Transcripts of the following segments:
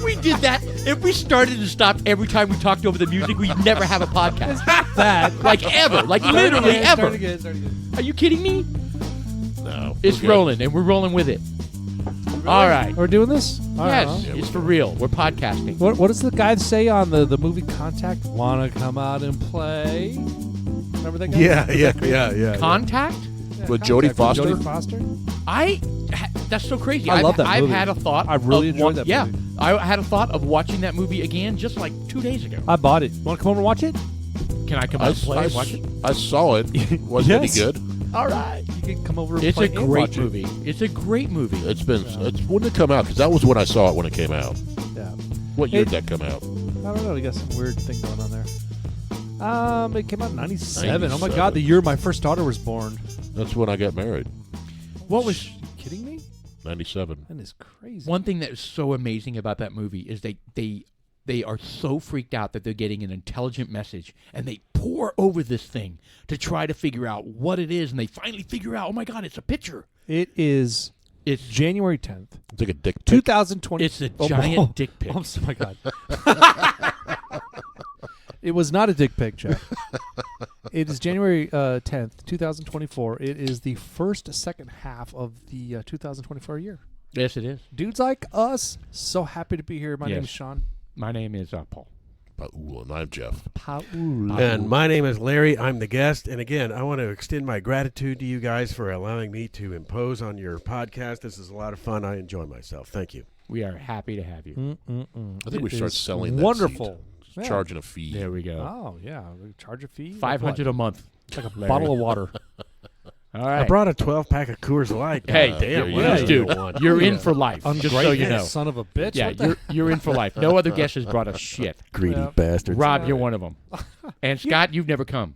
we did that, if we started and stopped every time we talked over the music, we'd never have a podcast. That Like ever. Like literally ever. Start again. Are you kidding me? No. It's rolling, and we're rolling with it. All right. We're doing this? All right, Yes, well. it's for real. We're podcasting. What does the guy say on the movie Contact? Want to come out and play? Remember that guy? Yeah. Contact? With Jodie Foster? Jodie Foster? That's so crazy. I love that I've movie. had a thought. I really of enjoyed that movie. I had a thought of watching that movie again just like 2 days ago. I bought it. Want to come over and watch it? Can I come out and play and watch it? I saw it. Wasn't Yes. any good. All right. You can come over and It's play a and great watch movie. It's a great movie. It's when did it come out? Because that was when I saw it when it came out. it. Yeah. What year did that come out? I don't know. We got some weird thing going on there. It came out in 97. Oh my 97. God, the year my first daughter was born. That's when I got married. What was You kidding me? 97. That is crazy. one thing that is so amazing about that movie is they are so freaked out that they're getting an intelligent message, and they pour over this thing to try to figure out what it is, and they finally figure out, oh my God, it's a picture. It is It's January 10th, It's like a dick pic. 2020. It's a giant dick pic. Oh my God. It was not a dick pic, Jeff. It is January 10th, 2024. It is the second half of the 2024 year. Yes, it is. Dudes like us, so happy to be here. My name Yes. is Sean. My name is Paul. Ooh, and I'm Jeff. Paul. And my name is Larry. I'm the guest. And again, I want to extend my gratitude to you guys for allowing me to impose on your podcast. This is a lot of fun. I enjoy myself. Thank you. We are happy to have you. I think we should start is selling that wonderful. seat. Yeah. Charging a fee. There we go. Oh, yeah. We charge a fee. $500 a month. Like a Larry. bottle of water. All right. I brought a 12-pack of Coors Light. Hey, God damn, yeah, what yeah, else do you dude, want? you're in for life. Just so you know. Son of a bitch. Yeah, What the- you're in for life. No other guest has brought us shit. Greedy Yeah. bastards. Rob, you're one of them. And Scott, you've never come.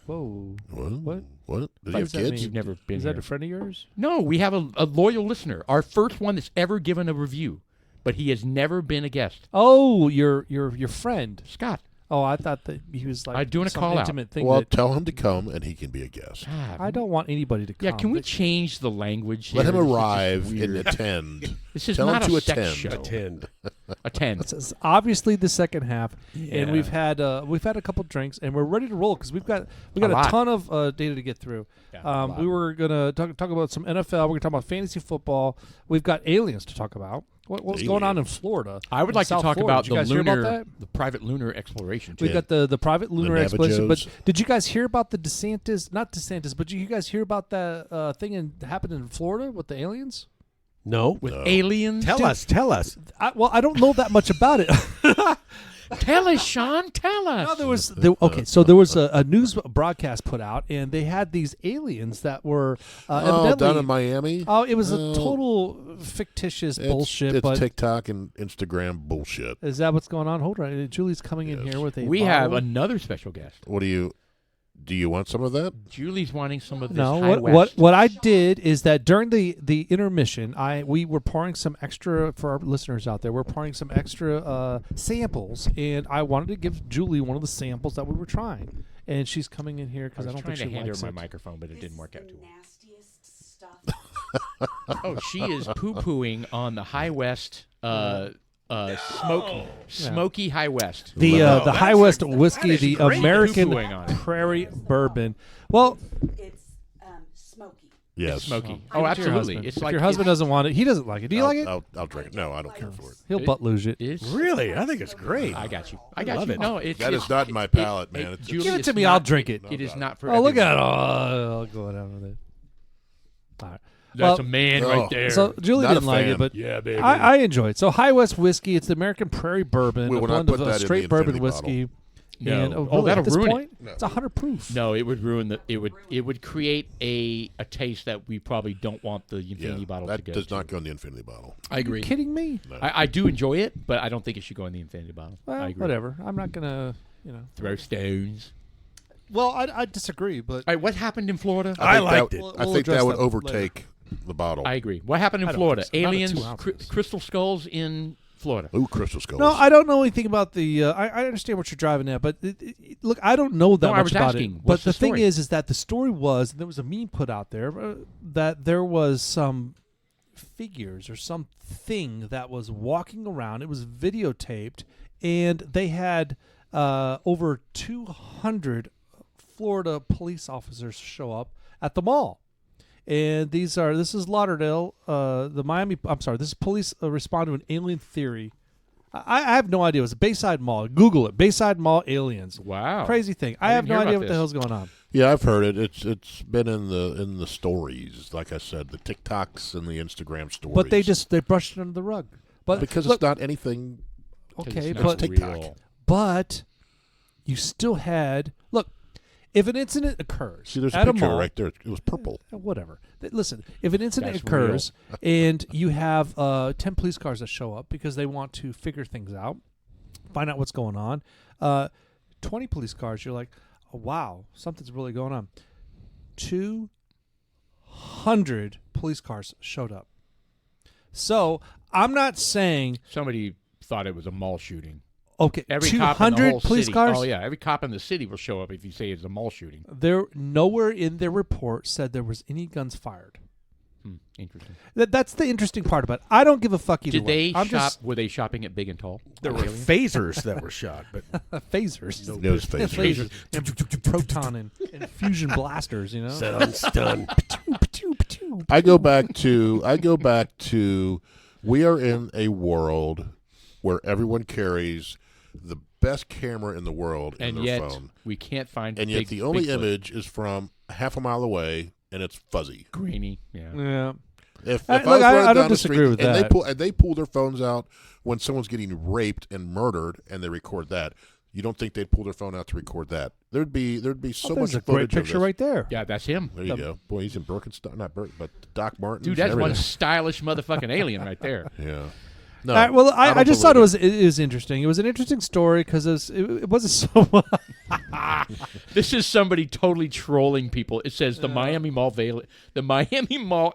Whoa. What? What? Did What you have does that kids? mean? You've never been Is that here. a friend of yours? No, we have a loyal listener. Our first one that's ever given a review, but he has never been a guest. Oh, your friend. Scott. Oh, I thought that he was like I'm doing a some call out. intimate thing. Well, that, tell him to come and he can be a guest. God. I don't want anybody to come. Yeah, can we They- change the language? Let here? him This is just arrive and weird. attend. This is Tell not him to a sex attend. show. Attend. Attend. It's obviously the second half, Yeah. and we've had a couple drinks, and we're ready to roll because we've got A lot. a ton of data to get through. Yeah, a lot. We were gonna talk about some NFL. We're gonna talk about fantasy football. We've got aliens to talk about. What's going on in Florida? I would in like to South talk Florida? about Did you the guys hear about lunar, that? the private lunar exploration. We've Yeah. got the private lunar exploration. But Navajos. did you guys hear about the not DeSantis, but did you guys hear about that thing that happened in Florida with the aliens? No. With No. aliens. Tell us. Tell us. I don't know that much about it. Tell us, Sean. Tell us. No, there was there was a news broadcast put out, and they had these aliens that were evidently down in Miami? Oh, it was a total fictitious bullshit. It's But TikTok and Instagram bullshit. is that what's going on? Hold on, Julie's coming in Yes. here with a. We have bottle. another special guest. What do you want some of that? Julie's wanting some of this. No, High what West. what I did is that during the intermission, we were pouring some extra for our listeners out there. We're pouring some extra samples, and I wanted to give Julie one of the samples that we were trying, and she's coming in here I because I, was don't trying think to she hand her likes my it. microphone, but it didn't work out too well. Nastiest stuff. Oh, she is poo-pooing on the High West, smoky High West. The Wow, High West whiskey, the great American poo-pooing on it. Prairie Bourbon. Well, It's smoky. Yes. Smoky. I'll Oh, give it to your absolutely. husband. It's if like your husband doesn't want it, he doesn't like it. Do you like it? I'll drink it. No, I don't care for it. He'll butt luge it. It's, Really? I think it's great. I got you. love you. it. No, it's That is it's- not in my palate, man. It's- Julie, Give it it's to me. not- I'll drink it. It is not for. Oh, look everyone. at it. Oh, I'll go down with it. All right. That's Well, a man Oh. right there. So Julie Not a didn't like fan. it, but yeah, baby. I enjoy it. So High West whiskey, it's the American Prairie Bourbon, We a will not blend put of that in the straight bourbon infinity whiskey. No. And, Oh, really, that'll at this ruin it. point, it's 100 proof. No, it would ruin the. It would create a taste that we probably don't want the infinity Yeah, bottle that to go. does to. not go in the infinity bottle. I agree. Are you kidding me? No. I do enjoy it, but I don't think it should go in the infinity bottle. Well, I agree. whatever. I'm not gonna, Throw stones. Well, I disagree, but All right, what happened in Florida? I think liked that, it. We'll I think address that would that overtake the bottle. I agree. What happened in I don't Florida? think so. Not at Aliens, 2 ounces. crystal skulls in Florida. Ooh, crystal skulls. no, I don't know anything about the. I understand what you're driving at, but look, I don't know that No, I much was about asking, it. what's But the the thing story? is that the story was, and there was a meme put out there that there was some figures or something that was walking around. It was videotaped, and they had over 200 Florida police officers show up at the mall. And this is Lauderdale, this is police respond to an alien theory. I have no idea. It was a Bayside Mall. Google it. Bayside Mall aliens. Wow. Crazy thing. I I have didn't no hear idea about what the this. hell's going on. Yeah, I've heard it. It's been in the stories, like I said, the TikToks and the Instagram stories. But they brushed it under the rug. But because look, it's not anything. okay, It's but not TikTok. real. but you still had if an incident occurs See, there's a at picture mall, right there. It was purple. whatever. Listen, if an incident That's occurs and you have 10 police cars that show up because they want to figure things out, find out what's going on, 20 police cars, you're like, oh, wow, something's really going on. 200 police cars showed up. So I'm not saying Somebody thought it was a mall shooting. okay, Every cop in the 200 whole police city. cars. Oh yeah, every cop in the city will show up if you say it's a mall shooting. There nowhere in their report said there was any guns fired. Interesting. That's the interesting part about it. I don't give a fuck either Did way. they I'm shop? just Were they shopping at Big and Tall? There were Aliens? phasers that were shot, but phasers. Those phasers. And proton and fusion blasters, you know. set on stun. I go back to we are in a world where everyone carries the best camera in the world And in yet their phone. we can't find. And yet big, the only Bigfoot. image is from half a mile away and it's fuzzy. grainy. Yeah. Yeah. If Look, I was running I don't down the disagree street with and that. they pull their phones out when someone's getting raped and murdered and they record that, you don't think they'd pull their phone out to record that? There'd be so much There's a footage great of picture this. right there. Yeah, that's him. There you go. Boy, he's in Birkenstock, not Birken, but Doc Martens. Dude, that's one everything. stylish motherfucking alien right there. Yeah. No. All right, well, I don't just thought believe it was interesting. It was an interesting story because it wasn't so. This is somebody totally trolling people. It says the Miami Mall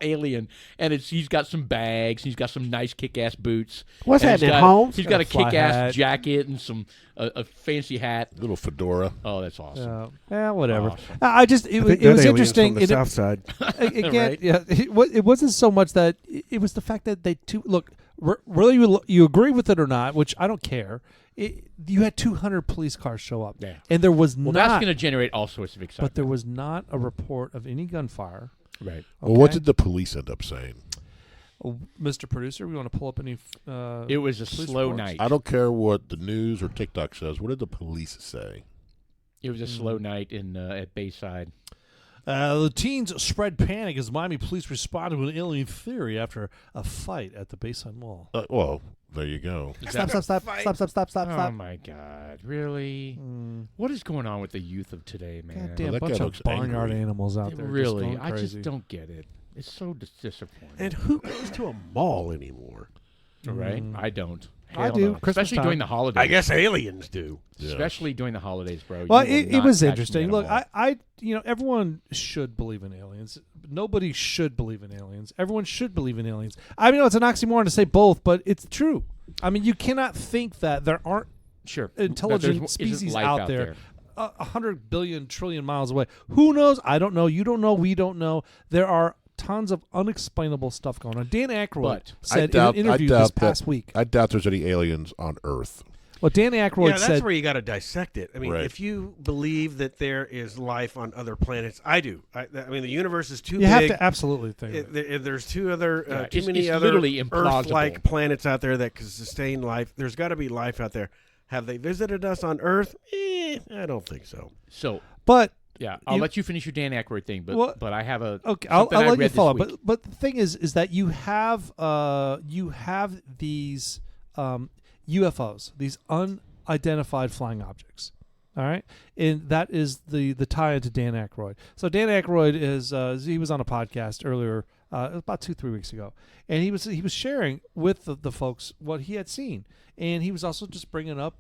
alien, and he's got some bags. He's got some nice kick-ass boots. What's and that, he's got- Holmes? He's got a Fly hat. kick-ass jacket and some a fancy hat. Little fedora. Oh, that's awesome. Yeah, whatever. Awesome. I just it was interesting. From the It- south side. again, Right. yeah, it wasn't so much that it was the fact that look, whether you agree with it or not, which I don't care. You had 200 police cars show up, Yeah. and there was Well, not. that's going to generate all sorts of excitement. but there was not a report of any gunfire. right. Well, what Okay? did the police end up saying? Mr. Producer, we want to pull up any. It was a police slow reports? night. I don't care what the news or TikTok says. What did the police say? It was a slow night in at Bayside. The teens spread panic as Miami police responded to an alien theory after a fight at the Bayside Mall. Well, there you go. Stop! Oh my God! Really? What is going on with the youth of today, man? Goddamn that guy bunch of looks barnyard angry. animals out there. Really? just going I crazy. just don't get it. It's so disappointing. And who goes to a mall anymore? Right? I don't. I Hell do. no. Christmas Especially time. during the holidays. I guess aliens do. Yeah. Especially during the holidays, bro. Well, You will it not was catch me interesting. at a Look, mall. everyone should believe in aliens. Nobody should believe in aliens. Everyone should believe in aliens. I mean, it's an oxymoron to say both, but it's true. I mean, you cannot think that there aren't Sure. intelligent Isn't species life out there 100 billion trillion miles away. Who knows? I don't know. You don't know. We don't know. There are tons of unexplainable stuff going on. Dan Aykroyd But said in an interview this past week. I doubt there's any aliens on Earth. Well, Dan Aykroyd Yeah, that's said where you got to dissect it. I mean, Right. if you believe that there is life on other planets, I do. I mean, the universe is too you big. have to absolutely think. There's too it's many other literally implausible. Earth-like planets out there that can sustain life. There's got to be life out there. Have they visited us on Earth? I don't think so. So, but yeah, I'll let you finish your Dan Aykroyd thing, but Well, but I have a okay, I'll something I let you read this follow. week. But the thing is that you have these UFOs, these unidentified flying objects. All right, and that is the tie into Dan Aykroyd. So Dan Aykroyd is he was on a podcast earlier, about 2-3 weeks ago, and he was sharing with the folks what he had seen, and he was also just bringing up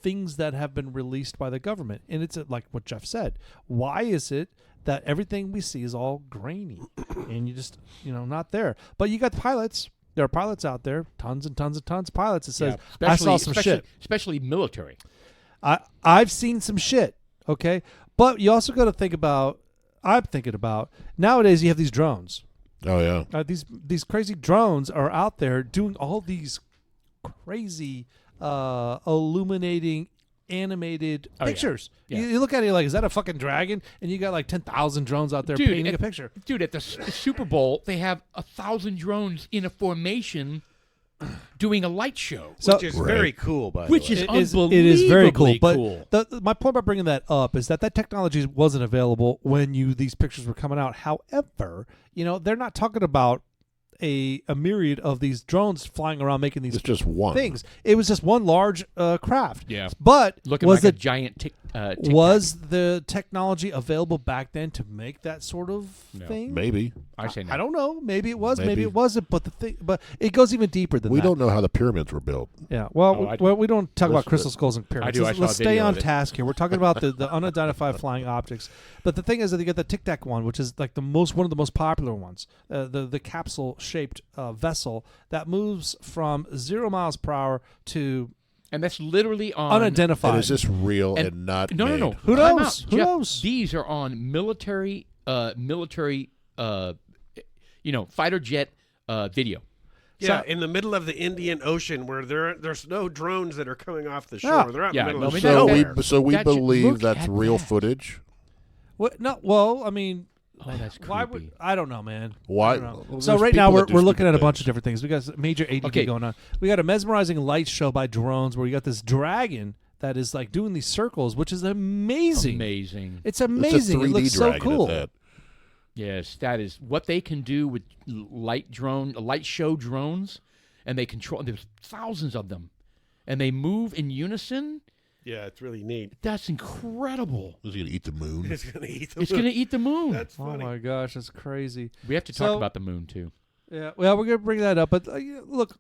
things that have been released by the government. And it's like what Jeff said. Why is it that everything we see is all grainy and you just, not there? But you got pilots. There are pilots out there, tons and tons and tons of pilots that says, I saw some shit. Especially military. I've seen some shit, okay? But you also got to think about, I'm thinking about, nowadays you have these drones. Oh yeah. These crazy drones are out there doing all these crazy illuminating animated Oh, yeah. pictures. Yeah. You look at it like, is that a fucking dragon? And you got like 10,000 drones out there Dude, painting and- a picture. Dude, at the Super Bowl, they have 1,000 drones in a formation doing a light show. So Which is very cool, by Which the way. is it is very cool. unbelievably But cool. my point by bringing that up is that technology wasn't available when these pictures were coming out. However, they're not talking about a myriad of these drones flying around making these It's just one things. It was just one large craft. Yeah. But Looking was like a giant tic-tac. was the technology available back then to make that sort of No. thing? Maybe. I say no. I don't know. Maybe it was. Maybe Maybe. it wasn't. But it goes even deeper than We that. don't know how the pyramids were built. Yeah. Well, Oh, I do. we don't talk about Listen, crystal skulls and pyramids. I do. I Let's saw a stay video on of it. task here. We're talking about the unidentified flying objects. But the thing is that you get the Tic Tac one, which is like one of the most popular ones. The capsule shaped vessel that moves from 0 miles per hour to And that's literally on unidentified. And is this real And- and not No, made? no, no. Who Time knows? out. Who Jeff, knows? These are on military, fighter jet video. Yeah, So- in the middle of the Indian Ocean, where there's no drones that are coming off the shore. Yeah. They're out Yeah, in the middle no, of I mean, So that- we so we That should- believe look that's at real that. footage. What? No. Well, I mean, Oh, that's creepy. why would I don't know, man. Why? I don't know. Well, So there's right now people that do we're looking stupid at a bunch things. of different things. We got major ADD Okay. going on. We got a mesmerizing light show by drones where you got this dragon that is like doing these circles, which is amazing. Amazing. It's It's a amazing. 3D It looks so dragon cool. at that. Yes, that is what they can do with light show drones, and they control. There's thousands of them, and they move in unison. Yeah, it's really neat. That's incredible. Is he gonna eat the moon? It's gonna eat the It's going to eat the moon. That's Oh funny. my gosh, that's crazy. We have to talk So- about the moon too. Yeah, well, we're gonna bring that up, but look.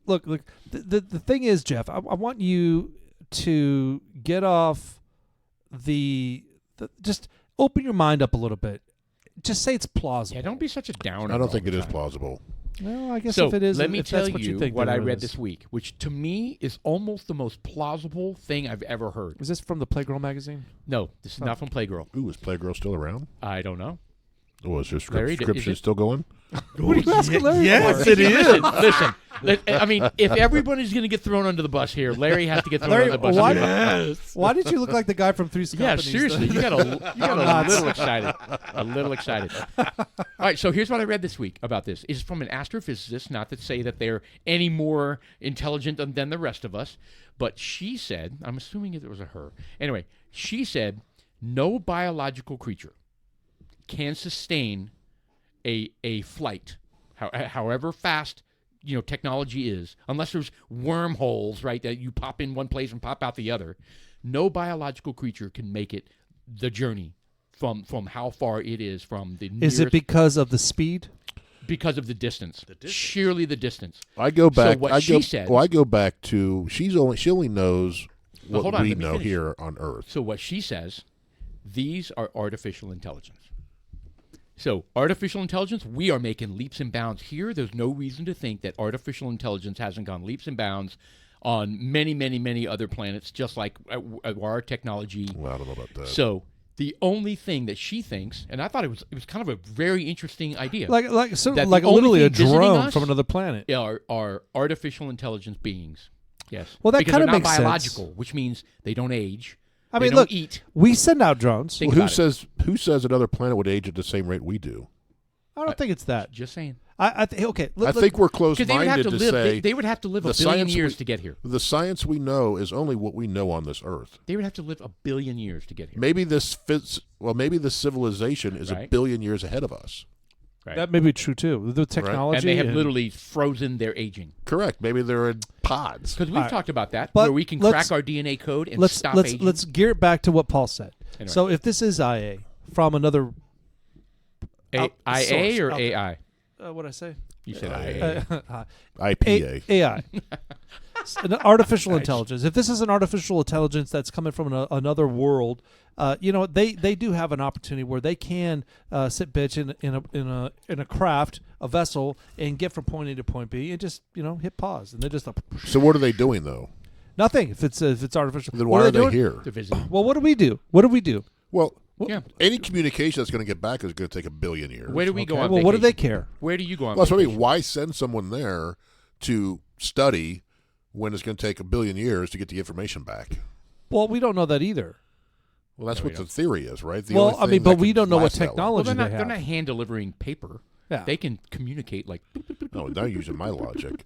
The thing is, Jeff, I want you to get off just open your mind up a little bit. Just say it's plausible. Yeah, don't be such a downer. I don't all think the it is time. plausible. Well, I guess So if it is, let me if tell that's what you think, what then I it read is. this week, which to me is almost the most plausible thing I've ever heard. Is this from the Playgirl magazine? No, this is not from Playgirl. Ooh, is Playgirl still around? I don't know. Oh, is your Larry, is subscription it- still going? What are you asking Larry Yes, for? it is. Listen. I mean, if everybody's going to get thrown under the bus here, Larry has to get thrown Larry, under the bus. why, too. why did you look like the guy from Three's Yeah, Company? seriously, you got a little excited. A little excited. All right, so here's what I read this week about this. It's from an astrophysicist, not to say that they're any more intelligent than the rest of us, but she said, I'm assuming it was a her. Anyway, she said, no biological creature can sustain a flight, however fast technology is, unless there's wormholes, right, that you pop in one place and pop out the other. No biological creature can make it the journey from how far it is from the nearest, Is it because of the speed? because of the distance. Sheerly the distance. I go back. what I she go, said- Well, I go back to she only knows Well, what hold on, we let me know finish. here on Earth. So what she says, these are artificial intelligence. So artificial intelligence, we are making leaps and bounds here. There's no reason to think that artificial intelligence hasn't gone leaps and bounds on many, many, many other planets, just like our technology. Well, I don't know about that. So the only thing that she thinks, and I thought it was kind of a very interesting idea, Like That the like only literally a thing visiting drone us- from another planet. are artificial intelligence beings. Yes. Well, that because kinda they're not makes sense. biological, which means they don't age. I they mean, don't look, eat. we send out drones. Think Well, about it. who says another planet would age at the same rate we do? I don't think it's that. Just saying. Okay. I think we're Because they would have close-minded to to live. say They would have to live the a billion science years we- to get here. the science we know is only what we know on this Earth. They would have to live a billion years to get here. Maybe this fits. Well, maybe this civilization is a Right. billion years ahead of us. Right. that may be true too. The technology and they have literally frozen their aging. Correct. Maybe they're in pods. Because we've All right. talked about that, But where we can let's- crack our DNA code and let's stop let's aging. let's gear it back to what Paul said. Anyway. So if this is IA from another out- IA source or out AI? there. What I say? You said IA. IA. IPA. AI. An artificial intelligence. If this is an artificial intelligence that's coming from another world, they do have an opportunity where they can sit bitch in a craft, a vessel, and get from point A to point B, and just hit pause, and they're just So what are they doing though? nothing. If it's artificial, Then What why are they they doing? here? To visit. Well, what do we do? What do we do? Well, Yeah. Any communication that's going to get back is going to take 1 billion years. Where do we go Okay, on well, vacation? what do they care? Where do you go on Well, that's what I vacation? mean. Why send someone there to study when it's going to take 1 billion years to get the information back? Well, we don't know that either. Well, that's No, we what the don't. theory is, right? The Well, only I mean, thing but that we can don't know what last that long. technology Well, they they're have. not hand delivering paper. Yeah. They can communicate like. No, they're using my logic.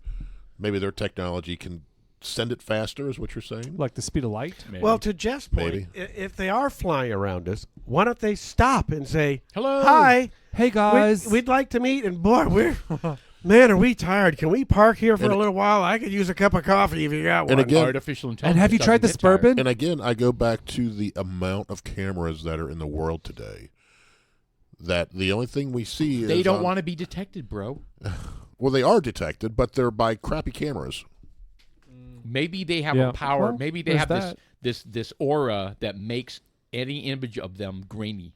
Maybe their technology can send it faster, is what you're saying? Like the speed of light. Maybe. Well, to Jeff's point, Maybe. if they are flying around us, why don't they stop and say, Hello. "Hi, Hey guys, we'd like to meet." And boy, man, are we tired? Can we park here for And- a little while? I could use a cup of coffee if you got And one. again- artificial intelligence. and have you tried doesn't this get tired. bourbon? And again, I go back to the amount of cameras that are in the world today. That the only thing we see is They don't want to be detected, bro. Well, they are detected, but they're by crappy cameras. Maybe they have Yeah. a power. Well, Maybe they there's have that. this aura that makes any image of them grainy.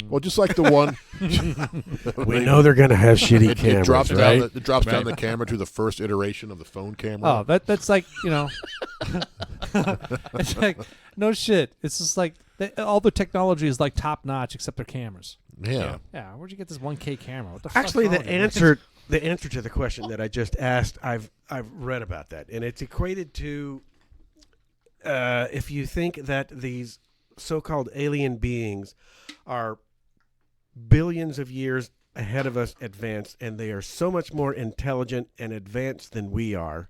Well, just like the one, we know they're going to have shitty cameras, it drops right? down. It drops down Right. the camera to the first iteration of the phone camera. Oh, that's like, it's like, no shit. It's just like all the technology is like top notch except their cameras. Yeah. Yeah, where'd you get this 1K camera? What the fuck's Actually, wrong the with you? answer to the question that I just asked, I've read about that, and it's equated to if you think that these so-called alien beings are billions of years ahead of us advanced, and they are so much more intelligent and advanced than we are,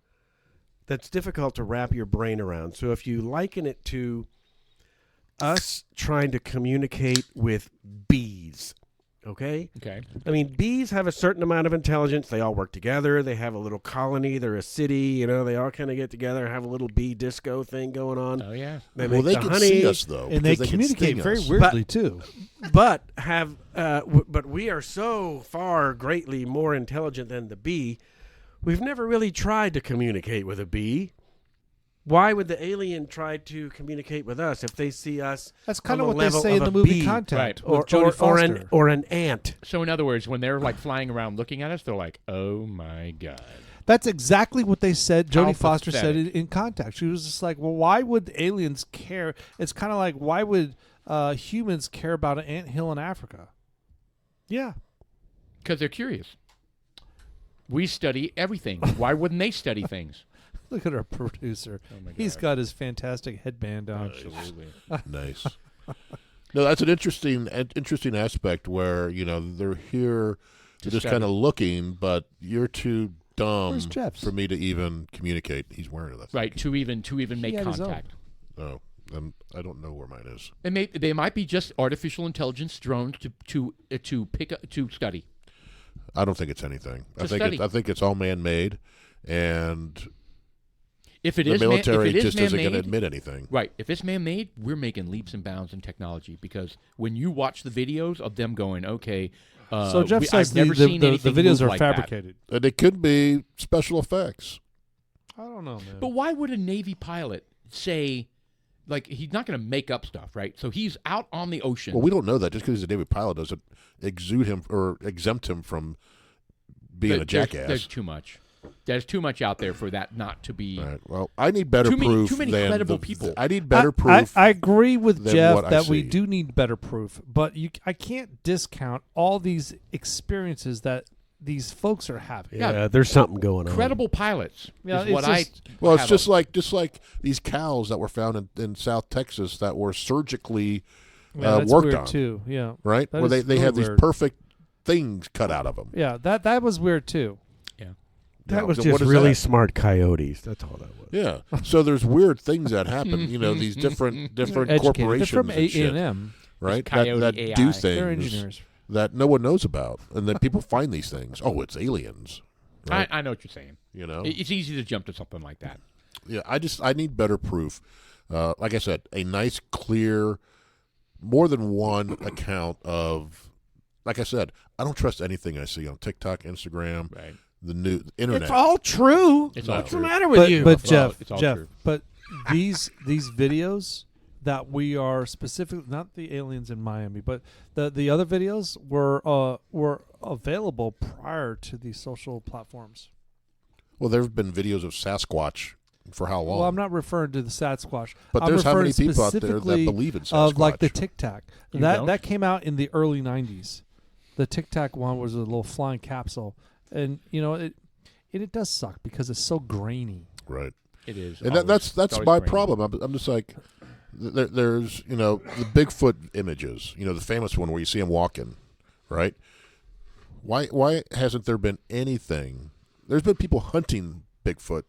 that's difficult to wrap your brain around. So if you liken it to us trying to communicate with bees, okay? Okay. I mean, bees have a certain amount of intelligence. They all work together. They have a little colony. They're a city. They all kind of get together and have a little bee disco thing going on. Oh yeah. They Well, make they the can honey, see us though, and they because can communicate sting very us. weirdly too. but have but we are so far greatly more intelligent than the bee. We've never really tried to communicate with a bee. Why would the alien try to communicate with us if they see us? That's kind on of the what they level say in of the a movie bee, Contact right, with Jodie Foster. or an ant. So in other words, when they're like flying around looking at us, they're like, "Oh my god." That's exactly what they said. How Jodie Foster said pathetic. in Contact. She was just like, well, why would aliens care? It's kind of like, why would humans care about an anthill in Africa? Yeah. Because they're curious. We study everything. Why wouldn't they study things? Look at our producer. Oh my He's God. got his fantastic headband on. Absolutely. Nice. No, that's an interesting aspect where they're here To just study. kind of looking, but you're too dumb Where's Jeff's? for me to even communicate. He's wearing it. Right. To even make had his own. contact. Oh, I don't know where mine is. They might be just artificial intelligence drones to pick up, to study. I don't think it's anything. To study. I think it's all man-made, and If it the is military if it is just isn't going to man-made, admit anything. right? If it's man-made, we're making leaps and bounds in technology because when you watch the videos of them going, okay, So Jeff says I've never seen the anything videos move are like that. fabricated. And it could be special effects. I don't know, man. But why would a Navy pilot say, like, he's not going to make up stuff, right? So he's out on the ocean. Well, we don't know that. Just because he's a Navy pilot doesn't exude him or exempt him from being a jackass. There's too much. There's too much out there for that not to be. All right. Well, I need better Too many- proof. too many than credible the- people. I need better proof. I agree with than Jeff what I that we see. do need better proof, but I can't discount all these experiences that these folks are having. Yeah. There's something going on. Credible pilots Yeah, is it's what just- Well, it's have just like these cows that were found in South Texas that were surgically Yeah, that's worked weird on, too. Yeah, right? That Where is they really had these weird. perfect things cut out of them. yeah. That was weird too. That was What just is really that? smart coyotes. That's all that was. Yeah. So there's weird things that happen. These different Educated. corporations They're from and shit, A&M. right? Coyote That AI. do They're things engineers. that no one knows about, and then people find these things. Oh, it's aliens. Right? I know what you're saying. It's easy to jump to something like that. Yeah, I need better proof. Like I said, a nice, clear, more than one account of. Like I said, I don't trust anything I see on TikTok, Instagram, Right. the internet. It's all true. It's all What's true. the matter with But, you? but Well, Jeff, it's all Jeff, true. but these videos that we are specifically not the aliens in Miami, but the other videos were available prior to these social platforms. Well, there have been videos of Sasquatch For how long? Well, I'm not referring to the Sasquatch. But I'm there's how many referring people out there that specifically believe in Sasquatch. of like the Tic Tac. You That don't? that came out in the early '90s. The Tic Tac one was a little flying capsule, and it does suck because it's so grainy. Right. It is. And always- that's it's always my grainy. problem. I'm just like, there's the Bigfoot images. The famous one where you see him walking, right? Why hasn't there been anything? There's been people hunting Bigfoot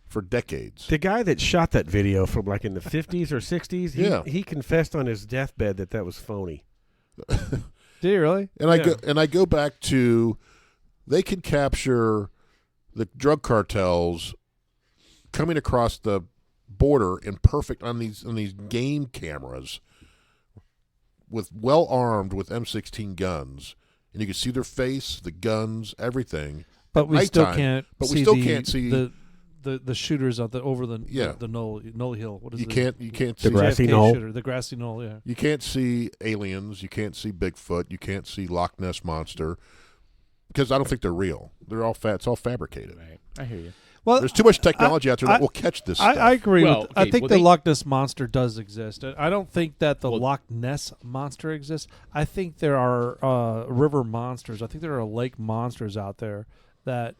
for decades. The guy that shot that video from like in the 50s or 60s, Yeah. he confessed on his deathbed that was phony. Do you really? And I go back to, they can capture the drug cartels coming across the border on these game cameras, well armed with M16 guns, and you can see their face, the guns, everything. But at we still nighttime. can't. But see we still the, can't see the shooters over the Knoll Hill. What is You it? can't The see grassy JFK knoll. shooter, the grassy knoll. Yeah. You can't see aliens. You can't see Bigfoot. You can't see Loch Ness Monster, because I don't think they're real. They're all it's all fabricated. Right. I hear you. Well, There's too much technology out there that will catch this stuff. I agree Well, with. I okay, think well, the they- Loch Ness monster does exist. I don't think that the Well- Loch Ness monster exists. I think there are river monsters. I think there are lake monsters out there that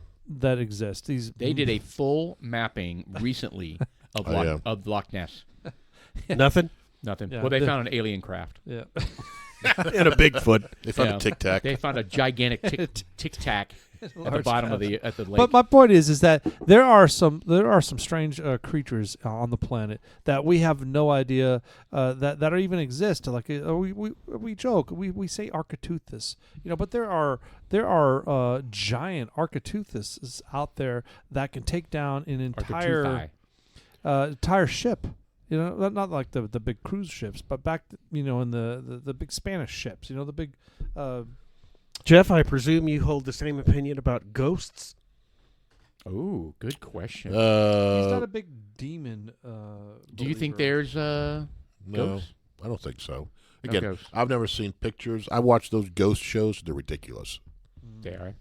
exist. They did a full mapping recently of Oh, yeah. of Loch Ness. Nothing? Nothing. Yeah. Well, they found an alien craft. Yeah. And a Bigfoot. They found Yeah. a Tic Tac. They found a gigantic tic tac at the Large bottom of craft. the lake. But my point is that there are some strange creatures on the planet that we have no idea that even exist. Like we joke, we say Architeuthis, but there are giant Architeuthis out there that can take down an entire ship. Not like the big cruise ships, but back in the big Spanish ships. The big. Jeff, I presume you hold the same opinion about ghosts? Oh, good question. He's not a big demon. Do you think believer. there's No, ghosts? I don't think so. No Again, ghosts. I've never seen pictures. I watch those ghost shows. They're ridiculous. They are.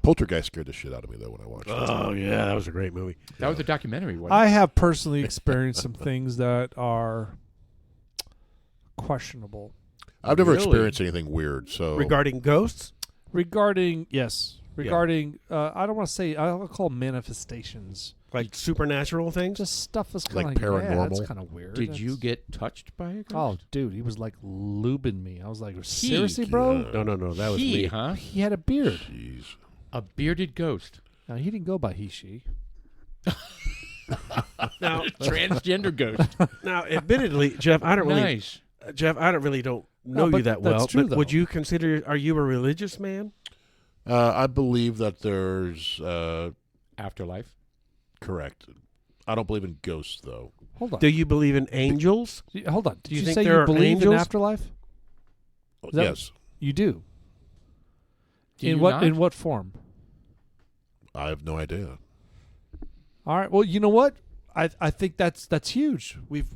Poltergeist scared the shit out of me, though, when I watched it. Oh, yeah, that was a great movie. That was a documentary, wasn't it? I have personally experienced some things that are questionable I've never Really? experienced anything weird. So Regarding ghosts? regarding I don't want to say, I'll call them manifestations. Like supernatural things? Just stuff is Like kind of paranormal? that's kind of weird. Did you That's- get touched by a ghost? Oh, dude, he was like lubing me. I was like, seriously, bro? Yeah. No, that was he, me. huh? He had a beard. Jeez. A bearded ghost. Now he didn't go by he, she. Now, Transgender ghost. admittedly, Jeff, I don't really Nice. don't know you but that that's well. true, But would though. you consider? Are you a religious man? I believe that there's Afterlife. correct. I don't believe in ghosts, though. Hold on. Do you believe in angels? Hold on. Did you you think say there you are believe in angels? afterlife? that- Yes, You do. Do in you what not? in what form? I have no idea. All right. Well, you know what? I think that's huge. We've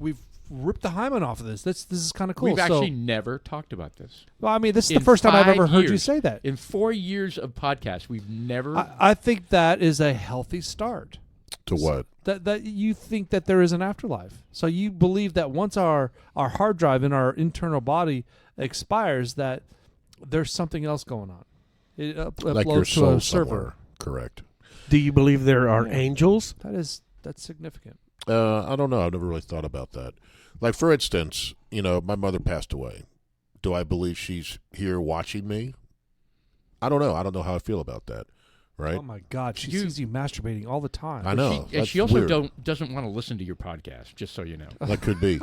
ripped the hymen off of this. This is kind of cool. We've So- actually never talked about this. well, I mean, this is in the first time I've 5 ever heard you years. say that. In 4 years of podcasts, we've never. I think that is a healthy start. To what? That you think that there is an afterlife. So you believe that once our hard drive in our internal body expires, that there's something else going on. It Like your uploads to soul a server. somewhere. Correct. Do you believe there are Yeah. angels? That's significant. I don't know. I've never really thought about that. Like, for instance, my mother passed away. Do I believe she's here watching me? I don't know. I don't know how I feel about that. Right? Oh my God, she You- sees you masturbating all the time. I know. She, and That's she also weird. doesn't want to listen to your podcast. Just so you know. That could be.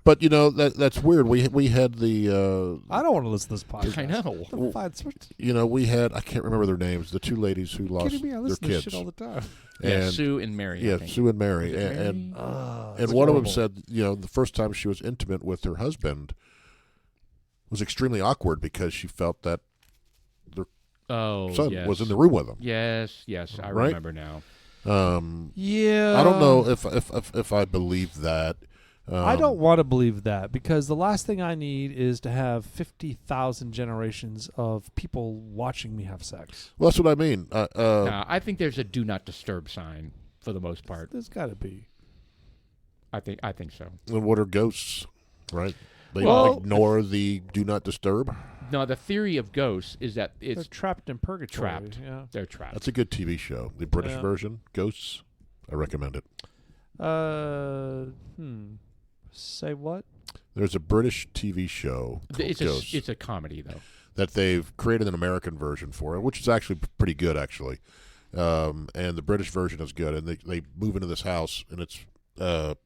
But that's weird. We had the I don't want to listen to this podcast. I know. The fine- we had, I can't remember their names, the two ladies who lost kidding me? I their listen to this kids. shit all the time. Yeah, And Sue and Mary. I yeah, think. Sue and Mary. Was it And Mary? and That's one of them horrible. said, the first time she was intimate with her husband was extremely awkward because she felt that Oh, son yes. was in the room with them. Yes, I Right? remember now. Yeah. I don't know if I believe that. I don't want to believe that because the last thing I need is to have 50,000 generations of people watching me have sex. Well, that's what I mean. No, I think there's a do not disturb sign for the most part. There's got to be. I think so. And what are ghosts, right? They Well- ignore the do not disturb. No, the theory of ghosts is that They're it's trapped in purgatory. trapped. Yeah. They're trapped. That's a good TV show. The British Yeah. version, Ghosts. I recommend it. Say what? There's a British TV show called It's Ghosts a comedy though. that they've created an American version for it, which is actually pretty good, actually. And the British version is good. And they move into this house, and it's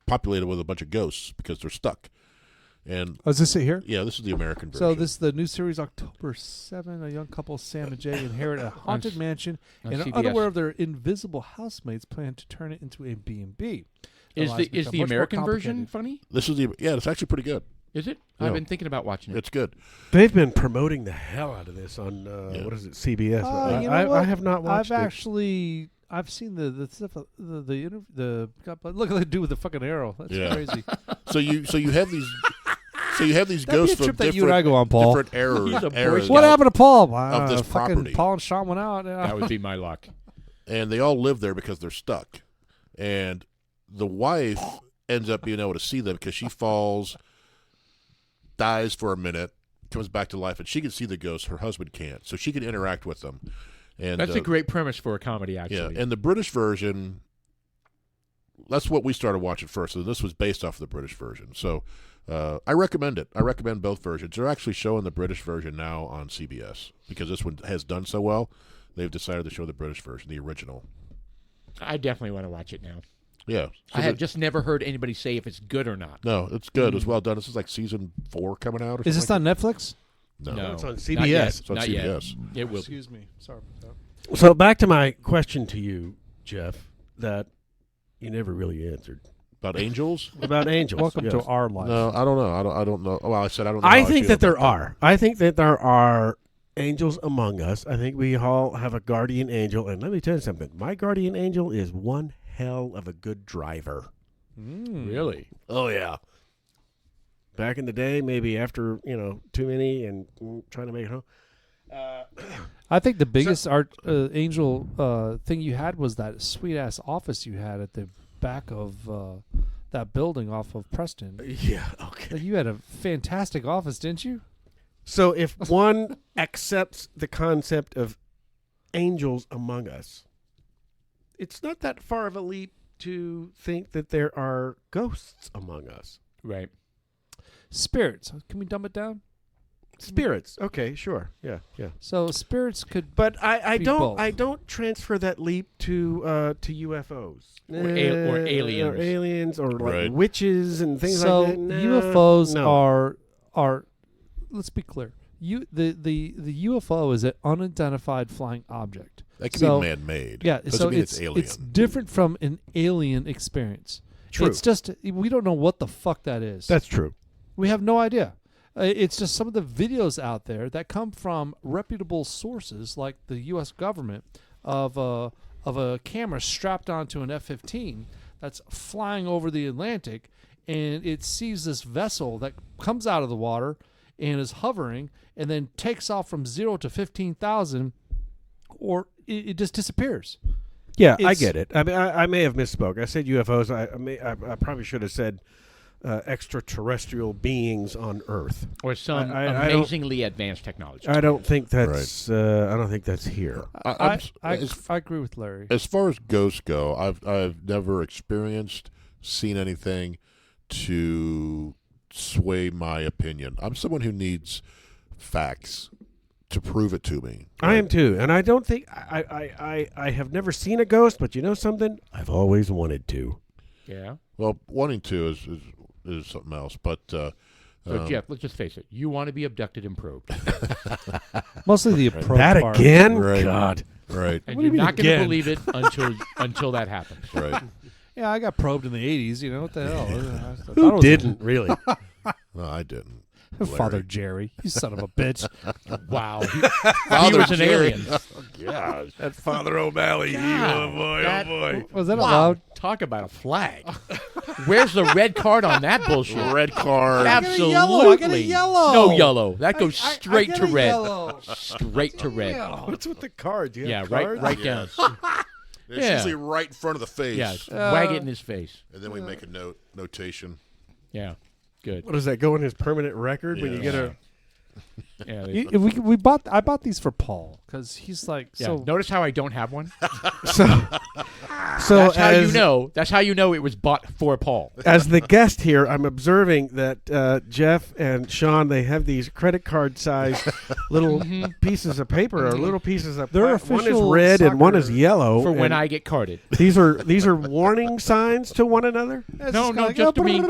populated with a bunch of ghosts because they're stuck. And Oh, is this it here? yeah, this is the American version. So this is the new series, October 7. A young couple, Sam and Jay, inherit a haunted mansion, on and CBS. unaware of their invisible housemates, plan to turn it into a B&B. Their Is lives the become much more American version complicated. funny? This is it's actually pretty good. Is it? Yeah. I've been thinking about watching it. It's good. They've been promoting the hell out of this on Yeah. what is it, CBS? You know I what? have not watched I've it. actually seen the stuff look at the dude with the fucking arrow. That's Yeah. crazy. So you have these That'd ghosts be a from trip that you and I go on, Paul. different eras. He's a Boy eras Scout. What happened to Paul? Wow, Of this fucking property. Paul and Sean went out. Yeah. That would be my luck. And they all live there because they're stuck. And the wife ends up being able to see them because she falls, dies for a minute, comes back to life, and she can see the ghosts. Her husband can't, so she can interact with them. And That's a great premise for a comedy, actually. yeah. And the British version, that's what we started watching first. So this was based off of the British version. So I recommend it. I recommend both versions. They're actually showing the British version now on CBS because this one has done so well. They've decided to show the British version, the original. I definitely want to watch it now. Yeah. I have just never heard anybody say if it's good or not. No, it's good. It's well done. This is like season 4 coming out. Or Is this something on Netflix? like that? No, It's on not CBS. yet. It's on Not CBS. Yet. It will. Excuse me. Sorry about that. So back to my question to you, Jeff, that you never really answered About angels? about angels. Welcome Yes. to our life. No, I don't know. I don't know. Well, I said I don't know. I how think feel that there about are. I think that there are angels among us. I think we all have a guardian angel. And let me tell you something. My guardian angel is one hell of a good driver. Really? Oh, yeah. Back in the day, maybe after, too many and trying to make it home. I think the biggest angel thing you had was that sweet ass office you had at the back of that building off of Preston. Yeah, okay. You had a fantastic office, didn't you? So if one accepts the concept of angels among us, it's not that far of a leap to think that there are ghosts among us. Right. Spirits. Can we dumb it down? Spirits. Okay, sure. Yeah. So spirits could. But I Be don't both. I don't transfer that leap to UFOs Or aliens. or aliens or like Right. witches and things So like that. Nah, UFOs no. are. Let's be clear. The UFO is an unidentified flying object. That can So- be man-made. Yeah, Doesn't so mean it's alien. different from an alien experience. True. It's just we don't know what the fuck that is. That's true. We have no idea. It's just some of the videos out there that come from reputable sources like the U.S. government of a camera strapped onto an F-15 that's flying over the Atlantic, and it sees this vessel that comes out of the water and is hovering and then takes off from 0 to 15,000, or it just disappears. Yeah, I It's- get it. I mean, I may have misspoke. I said UFOs. I probably should have said extraterrestrial beings on Earth. Or some I don't- amazingly advanced technology. I don't think that's. I don't think that's here. I as agree with Larry. As far as ghosts go, I've never experienced, seen anything to sway my opinion. I'm someone who needs facts to prove it to me. I am too, and I don't think I have never seen a ghost, but you know something? I've always wanted to. Yeah. Well, wanting to is something else, but So Jeff, let's just face it. You want to be abducted and probed, Mostly the approach That part. again? Right. God. right, and What do you're you mean not going to again? believe it until that happens. right. Yeah, I got probed in the 80s. You know what the hell? I thought Who it was- didn't really? No, I didn't. Father Larry. Jerry, you son of a bitch. Wow. He Father was an Jerry. alien. Gosh. That Father O'Malley. Was that Wow. allowed? Talk about a flag. Where's the red card on that bullshit? Red card. Absolutely. I got a yellow. No yellow. That goes I straight get to a red. yellow. Straight to red. What's with the cards? You Yeah, have right, cards? right down. It's usually right in front of the face. Yeah, wag it in his face. And then we make a notation. Yeah, good. What does that go in his permanent record when you get a? Yeah, I bought these for Paul because he's like so. Notice how I don't have one. So that's how you know. That's how you know it was bought for Paul. As the guest here, I'm observing that Jeff and Sean, they have these credit card sized little pieces of paper or little pieces of. They're one is official red and one is soccer yellow. For when I get carded. These are warning signs to one another. No, just to me.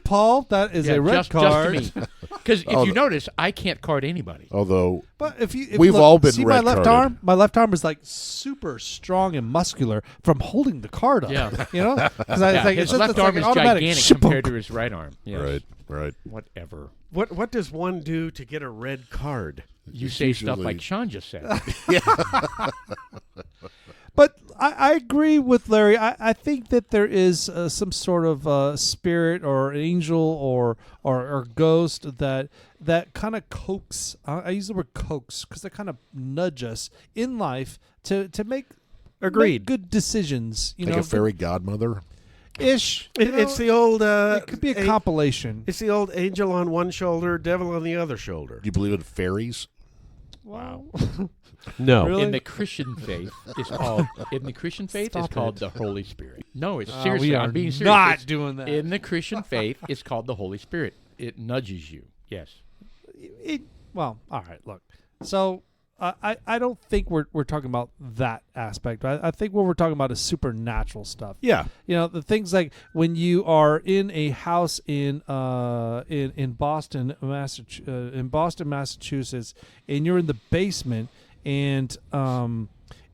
Paul, that is a red card. Just to me. Because if you notice, I can't card anybody. Although, But if we've all been see red my left carded. arm. My left arm is like super strong and muscular from holding the card up. Yeah. You know, because I think his it's left like arm an is automatic gigantic shipunk. compared to his right arm. Yes. right. Whatever. What does one do to get a red card? You say stuff like Sean just said. But I agree with Larry. I think that there is some sort of spirit or angel or ghost that kind of coax. I use the word coax because they kind of nudge us in life to make good decisions. You like know, a fairy godmother. ish. It's the old. It could be a compilation. It's the old angel on one shoulder, devil on the other shoulder. Do you believe in fairies? Wow. No. Really? In the Christian faith, it's called Stop called it. the Holy Spirit. No, it's We seriously. are I'm being serious. not It's- doing that. In the Christian faith, it's called the Holy Spirit. It nudges you. Yes. Well, all right. Look, so I don't think we're talking about that aspect. I think what we're talking about is supernatural stuff. Yeah. You know, the things like when you are in a house in Boston, Massachusetts, and you're in the basement, and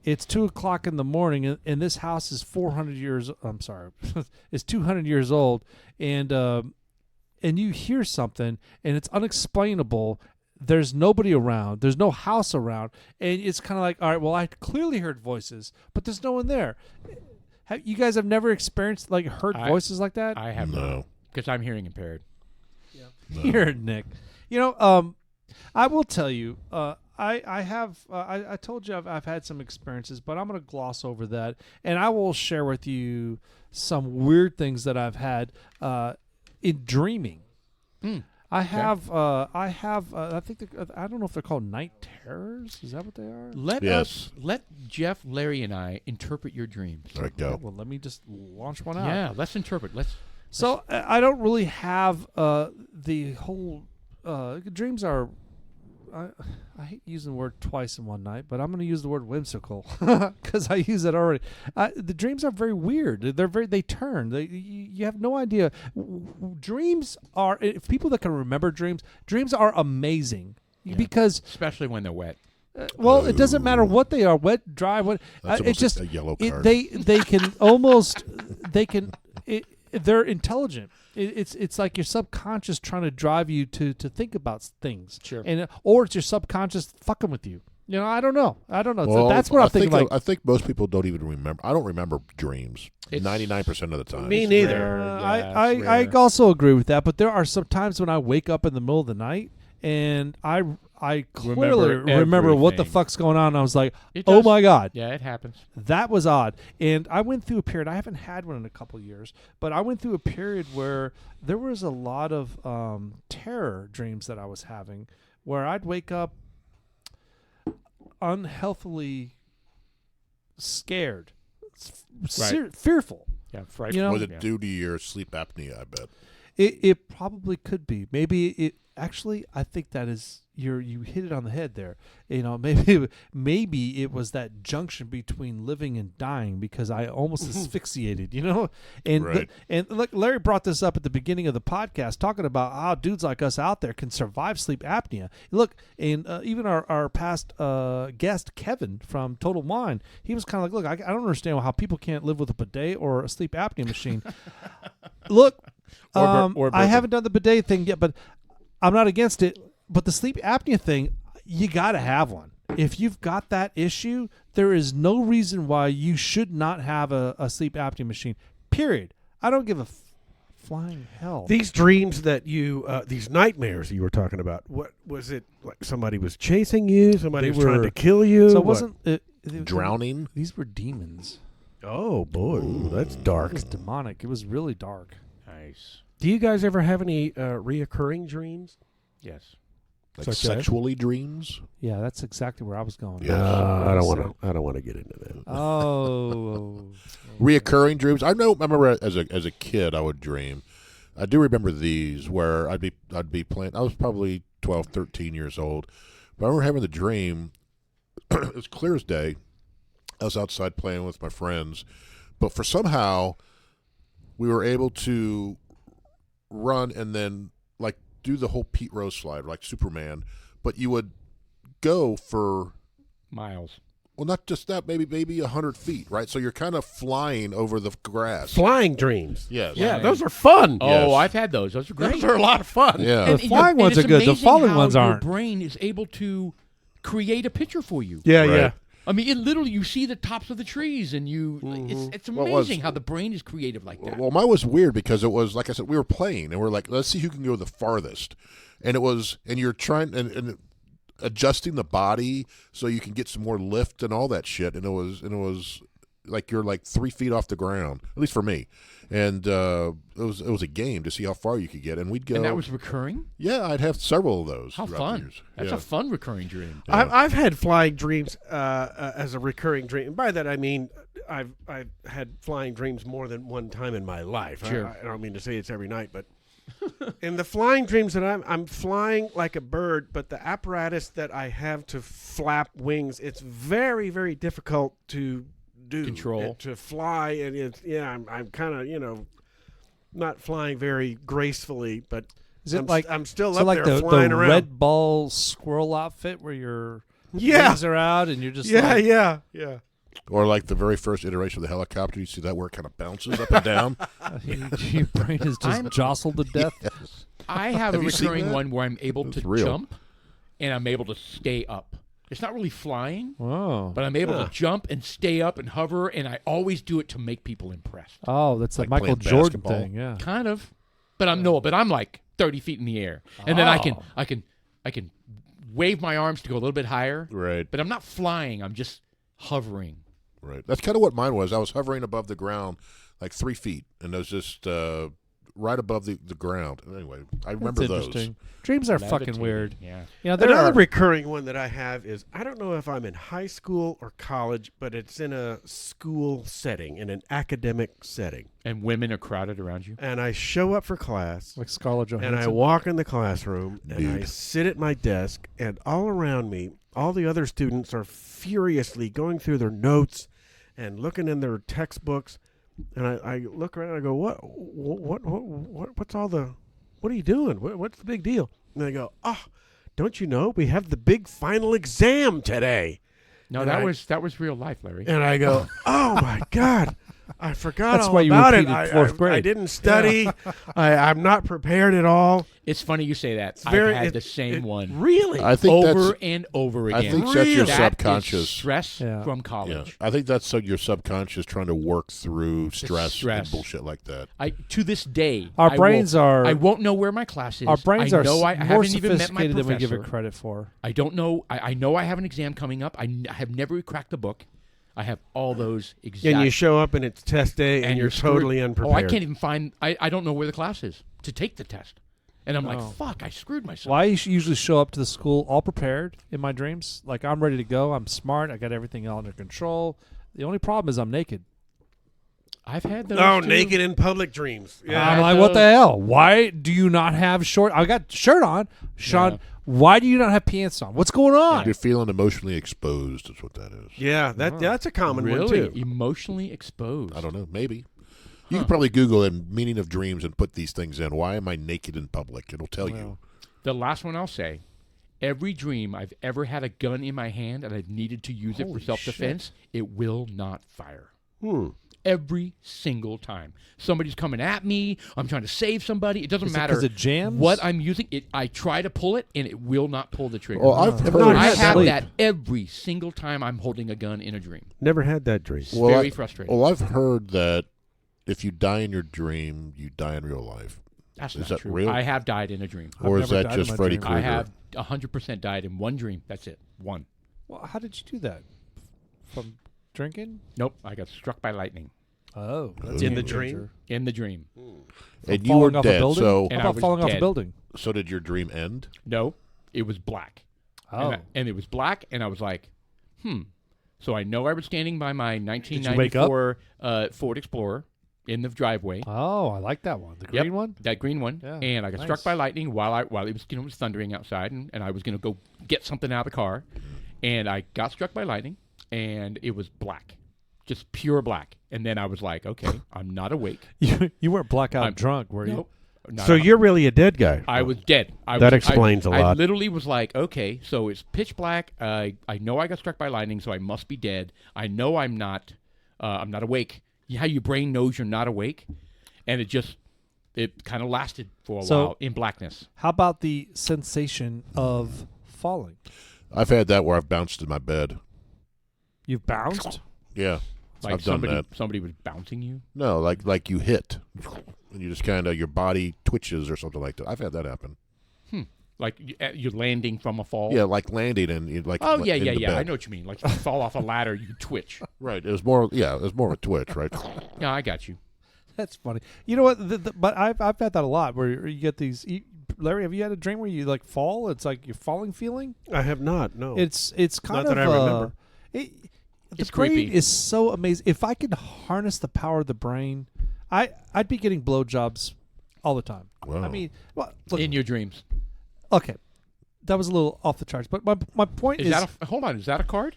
it's 2:00 in the morning, and this house is 400 years. I'm sorry, it's 200 years old, and you hear something, and it's unexplainable. There's nobody around. There's no house around. And it's kind of like, all right, well, I clearly heard voices, but there's no one there. You guys have never experienced, heard voices like that? I have No. because I'm hearing impaired. No. Here, Nick. You know, I will tell you, I have, I told you I've had some experiences, but I'm going to gloss over that. And I will share with you some weird things that I've had in dreaming. I have. I think I don't know if they're called night terrors. Is that what they are? Let Jeff, Larry, and I interpret your dreams. All right, go. Well, let me just launch one out. Yeah, let's interpret. So I don't really have the whole dreams are. I hate using the word twice in one night, but I'm going to use the word whimsical because I use it already. The dreams are very weird. They turn. You have no idea. Dreams are, if people that can remember dreams are amazing because especially when they're wet. well, it doesn't matter what they are, wet, dry, what. That's It's almost just a yellow card. they can almost they're intelligent. It's like your subconscious trying to drive you to think about things. Sure. And or it's your subconscious fucking with you. You know, I don't know. Well, So that's what I'm thinking. I think most people don't even remember. I don't remember dreams 99% of the time. Me neither. I also agree with that. But there are some times when I wake up in the middle of the night and I clearly remember what the everything. fuck's going on. And I was like, It oh does. my God. Yeah, it happens. That was odd. And I went through a period, I haven't had one in a couple of years, but I went through a period where there was a lot of terror dreams that I was having where I'd wake up unhealthily scared, fearful. Yeah, frightful. You know, Was it due to your sleep apnea? I bet. It probably could be. Maybe it actually. I think that is you hit it on the head there. You know, maybe it was that junction between living and dying because I almost asphyxiated. You know, and Right. and look, Larry brought this up at the beginning of the podcast, talking about how dudes like us out there can survive sleep apnea. Look, and even our past guest Kevin from Total Wine, he was kind of like, look, I don't understand how people can't live with a bidet or a sleep apnea machine. Look. Or I bourbon. haven't done the bidet thing yet, but I'm not against it. But the sleep apnea thing, you got to have one. If you've got that issue, there is no reason why you should not have a sleep apnea machine, period. I don't give a flying hell. These dreams that you, these nightmares you were talking about, what was it? Like somebody was chasing you, somebody They was trying were- to kill you. so it What? wasn't Drowning. These were demons. Oh boy, ooh, that's It dark. was demonic. It was really dark. Nice. Do you guys ever have any reoccurring dreams? Yes. Like Such as? sexually dreams. Yeah, that's exactly where I was going. Yeah. I don't want to. I don't want to get into that. Oh. Reoccurring dreams. I remember as a kid I would dream. I do remember these where I'd be playing. I was probably 12, 13 years old. But I remember having the dream. It was clear as day. I was outside playing with my friends, but for somehow we were able to run and then like do the whole Pete Rose slide like Superman, but you would go for Miles. well, not just that, maybe 100 feet, right? So you're kind of flying over the grass. Flying dreams. Yes. Yeah, Flying. those are fun. Oh, Yes. I've had those. Those are great. Those are a lot of fun. Yeah. The flying ones it's are good. The amazing falling how ones aren't. Your brain is able to create a picture for you. Yeah, Right. yeah. I mean, it literally, you see the tops of the trees, and it's Well, it was- amazing how the brain is creative like that. Well, mine was weird because it was like I said, we were playing and we're like, let's see who can go the farthest, and you're trying and adjusting the body so you can get some more lift and all that shit, and it was like you're like 3 feet off the ground, at least for me, and it was a game to see how far you could get, and we'd go. And that was recurring? yeah, I'd have several of those. How throughout the fun. years. That's yeah. a fun recurring dream. Yeah. I've had flying dreams as a recurring dream. By that I mean I've had flying dreams more than one time in my life. Sure. I don't mean to say it's every night, but in the flying dreams that I'm flying like a bird, but the apparatus that I have to flap wings, it's very, very difficult to do. Control. To fly, and I'm kind of not flying very gracefully, but Is it I'm, like I'm still so up like there the flying around. red ball squirrel outfit where your Yeah. wings are out and you're just Yeah, like, yeah. Or like the very first iteration of the helicopter, you see that where it kind of bounces up and down. your brain is just I'm- jostled to death. I have a Have you seen recurring that? one where I'm able It's to real. jump, and I'm able to stay up. It's not really flying, Oh. but I'm able Huh. to jump and stay up and hover, and I always do it to make people impressed. Oh, that's a Like Michael playing Jordan basketball. thing, yeah. Kind of, but I'm like 30 feet in the air, and then I can wave my arms to go a little bit higher, Right. but I'm not flying. I'm just hovering. Right. That's kind of what mine was. I was hovering above the ground like 3 feet, and it was just right above the ground. Anyway, I remember That's those. interesting. Dreams are fucking Levitating. weird. Yeah. You know, there Another are recurring one that I have is I don't know if I'm in high school or college, but it's in a school setting, in an academic setting. And women are crowded around you. And I show up for class, like Scarlett Johansson. and I walk in the classroom, and I Dude. sit at my desk, and all around me, all the other students are furiously going through their notes and looking in their textbooks. And I look around and I go, what's all the, what are you doing? What's the big deal? And they go, don't you know we have the big final exam today? No, And that was real life, Larry. And I go, oh my God, I forgot That's all why you about it. repeated fourth grade. I didn't study. I'm not prepared at all. It's funny you say that. very- I've had it- the same it- one Really? I think over that's. and over I again. think that's your Really? That is subconscious. stress Yeah. from Yeah, college. I think that's your subconscious trying to work through stress stress. and bullshit like that. To this day, Our I brains will, are I won't know where my class is. our brains I are know I more haven't even met my sophisticated than we give it professor. credit for. I don't know. I know I have an exam coming up. I have never cracked the book. I have all those exact. And you show up and it's test day and you're screwed. totally unprepared. Oh, I can't even find. I don't know where the class is to take the test, and I'm Oh. like, fuck, I screwed myself. Well, I usually show up to the school all prepared in my dreams. Like, I'm ready to go. I'm smart. I got everything all under control. The only problem is I'm naked. I've had those. No, too. naked in public dreams. Yeah. I'm like, what the hell? Why do you not have short? I got shirt on. Sean, Yeah. why do you not have pants on? What's going on? You're feeling emotionally exposed, is what that is. Yeah, that's a common one Really too. emotionally exposed. I don't know. Maybe. You can probably Google the meaning of dreams and put these things in. Why am I naked in public? It'll tell you. The last one I'll say. Every dream I've ever had a gun in my hand and I've needed to use it for Holy self-defense, it will not fire. Hmm. Every single time. Somebody's coming at me. I'm trying to save somebody. It doesn't Is it matter 'cause it jams? what I'm using. I try to pull it, and it will not pull the trigger. Well, I've Never heard. mind. I had have sleep. that every single time I'm holding a gun in a dream. Never had that dream. It's Well, very I- frustrating. Well, I've heard that if you die in your dream, you die in real life. That's is not that true. real? I have died in a dream. Or I've is never that died in just my Freddy dream. Krueger? I have 100% died in one dream. That's it. One. Well, how did you do that? From drinking? Nope, I got struck by lightning Oh, that's In a the game dream? changer. in the dream. And you were Falling off a dead. building? So, And How I about was falling off a dead. building? so did your dream end? No, it was black. Oh. And it was black, and I was like, So I know I was standing by my you wake up? 1994 Ford Explorer in the driveway. Oh, I like that one. The green Yep, one? that green one. Yeah, And I got nice. struck by lightning while it was it was thundering outside, and I was going to go get something out of the car, and I got struck by lightning, and it was black, just pure black. And then I was like, okay, I'm not awake. You weren't blackout I'm- drunk, were you? Nope. Not So a- you're really a dead guy. I was dead. That explains a I lot. literally was like, okay, so it's pitch black. I know I got struck by lightning, so I must be dead. I know I'm not awake. How your brain knows you're not awake, and it kind of lasted for a So- while in blackness. How about the sensation of falling? I've had that where I've bounced in my bed. You've bounced? Yeah, Like I've done that. somebody was bouncing you. No, like you hit, and you just kind of your body twitches or something like that. I've had that happen. Like you're landing from a fall. Yeah, like landing and you like. Oh yeah, in yeah, the yeah. I bed. know what you mean. Like you fall off a ladder, you twitch. Right. It was more. Yeah, it was more of a twitch. Right. Yeah, I got you. That's funny. You know what? But I've had that a lot where you get these. Larry, have you had a dream where you like fall? It's like you're falling feeling. I have not. No. It's kind Not of. that I remember. The It's brain creepy. is so amazing. If I could harness the power of the brain, I'd be getting blowjobs all the time. Wow. I mean, well, look, In your dreams. okay, that was a little off the charts. But my point is, Hold on, is that a card?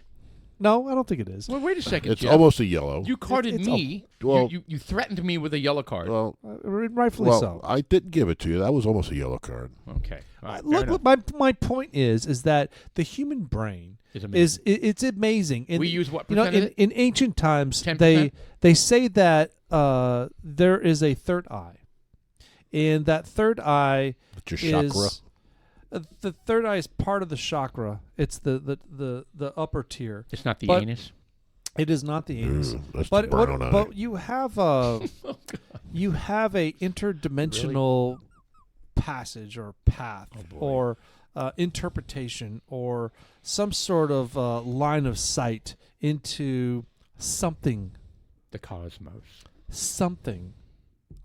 no, I don't think it is. Well, wait a second. It's Jeff. almost a yellow. You carded it's me. well- you threatened me with a yellow card. well, Rightfully so. I didn't give it to you. That was almost a yellow card. Okay. All right, fair Look, enough. my point is that the human brain It's amazing. it's amazing. And, We use what you know, percent of it? in ancient times 10%? they say that there is a third eye, and that third eye It's your chakra. is the third eye is part of the chakra. It's the upper tier. It's not the but- anus. It is not the anus. That's But the brown eye. but you have a interdimensional passage or path or interpretation or some sort of line of sight into something The cosmos.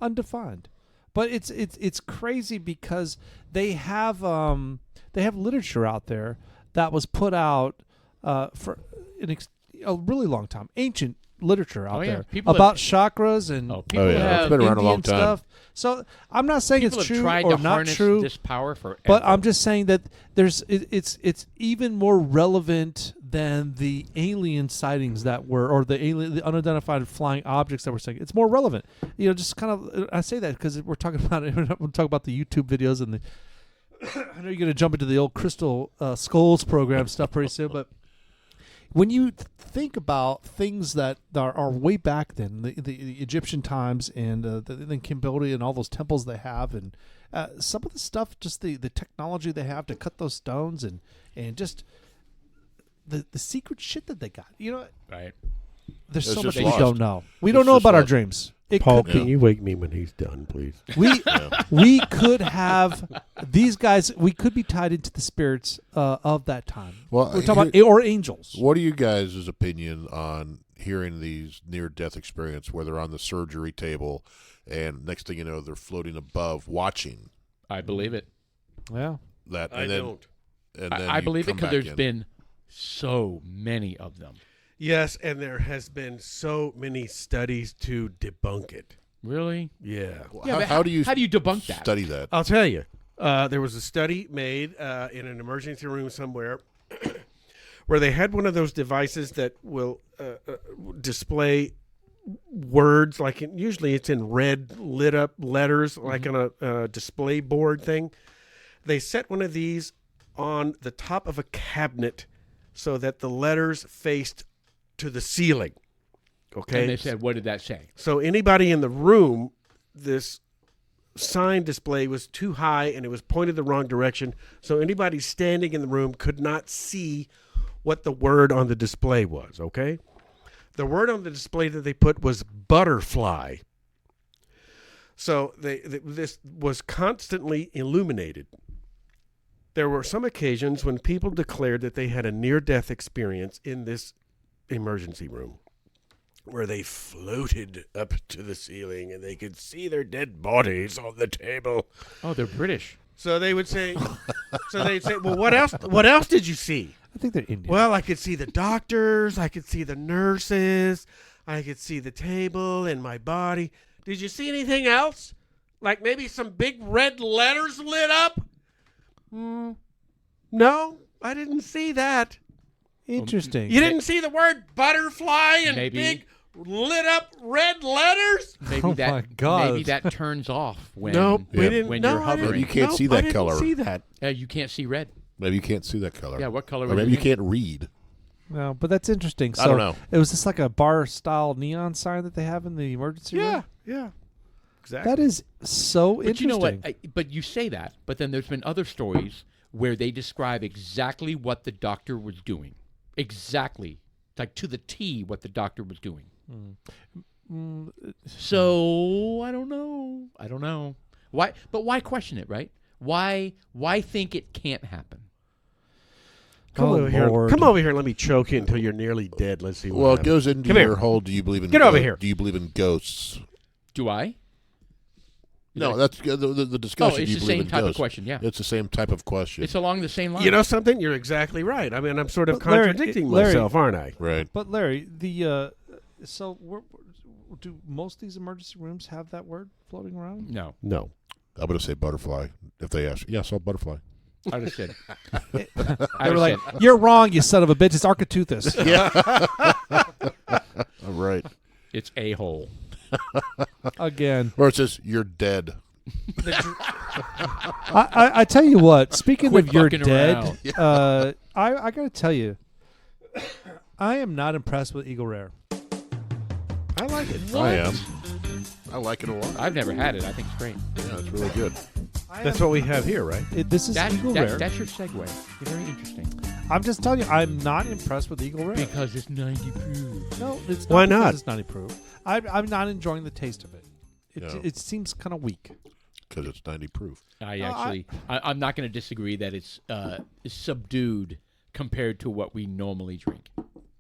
undefined. But it's crazy because they have literature out there that was put out for a really long time, ancient literature out Oh, yeah. there People about chakras and people Oh, yeah. have It's been around a long Indian time. stuff. So I'm not saying people it's have true tried or to not harness true, this power forever. but I'm just saying that it's even more relevant than the alien sightings that were, or the unidentified flying objects that we're saying. It's more relevant. You know, just kind of I say that because we're talking about it. We're talking about the YouTube videos and the. I know you're going to jump into the old Crystal Skulls program stuff pretty soon, but when you think about things that are way back then, the Egyptian times and the Cambodia and all those temples they have, and some of the stuff, just the technology they have to cut those stones and just the secret shit that they got. You know, right. there's It's so much just we lost. don't know. We It's don't know just about our lost. dreams. It Paul, could can be. you wake me when he's done, please? We could have these guys. We could be tied into the spirits of that time. Well, We're talking about or angels. What are you guys' opinion on hearing these near-death experience where they're on the surgery table and next thing you know they're floating above watching I believe it. Yeah. that? I And then, don't. And then I you believe it come because back there's in. been so many of them. Yes, and there has been so many studies to debunk it. Really? Yeah. Yeah, but how do you debunk that? study that? I'll tell you. There was a study made in an emergency room somewhere where they had one of those devices that will display words, like usually it's in red lit up letters, like on a display board thing. They set one of these on the top of a cabinet so that the letters faced to the ceiling. Okay. And they said, what did that say? So anybody in the room, this sign display was too high and it was pointed the wrong direction. So anybody standing in the room could not see what the word on the display was, okay? The word on the display that they put was butterfly. So this was constantly illuminated. There were some occasions when people declared that they had a near-death experience in this emergency room where they floated up to the ceiling and they could see their dead bodies on the table. Oh, they're British. So they would say, well, what else? What else did you see? I think they're Indian. Well, I could see the doctors. I could see the nurses. I could see the table and my body. Did you see anything else? Like maybe some big red letters lit up? No, I didn't see that. Interesting. You didn't see the word butterfly in Maybe. big lit up red letters? Maybe Oh that my God. maybe that turns off when Nope, we Yeah. didn't. when no, you're I hovering. didn't- You can't nope, see that I didn't color. See that? you can't see red. Maybe you can't see that color. Yeah, what color? Or was maybe it? you can't read. No, but that's interesting. So I don't know. It was just like a bar-style neon sign that they have in the emergency room? Yeah. Exactly. That is so But interesting. you know what? But you say that, but then there's been other stories where they describe exactly what the doctor was doing. Exactly. Like to the T what the doctor was doing. So I don't know. Why? But why question it, right? Why think it can't happen? Come Oh, over here. Lord. Come over here. Let me choke you until you're nearly dead. Let's see. What Well, it happens. goes into Come your here. whole. Do you believe in? Get over here. Do you believe in ghosts? Do I? No, that's the discussion. Oh, Do it's you the believe same in type of ghosts? question, yeah. It's the same type of question. It's along the same line. You know something? You're exactly right. I mean, I'm sort of But Larry- contradicting Larry- myself, aren't I? right. But Larry, the do most of these emergency rooms have that word floating around? No, No. I'm going to say butterfly. If they ask, yes, I'll butterfly. I just said. They were like, "You're wrong, you son of a bitch. It's Architeuthis." All right. It's a hole. Again, Or it says you're dead. I tell you what. Speaking Quit of you're fucking dead, I got to tell you, I am not impressed with Eagle Rare. I like it. I am. I like it a lot. I've never had it. I think it's great. Yeah, it's really good. That's what we have here, right? This is Eagle Rare. That's your segue. You're very interesting. I'm just telling you, I'm not impressed with Eagle Rare. Because it's 90 proof. No, it's not. Why because not? It's 90 proof. I'm not enjoying the taste of it. No. It seems kind of weak. Because it's 90 proof. I'm not going to disagree that it's subdued compared to what we normally drink.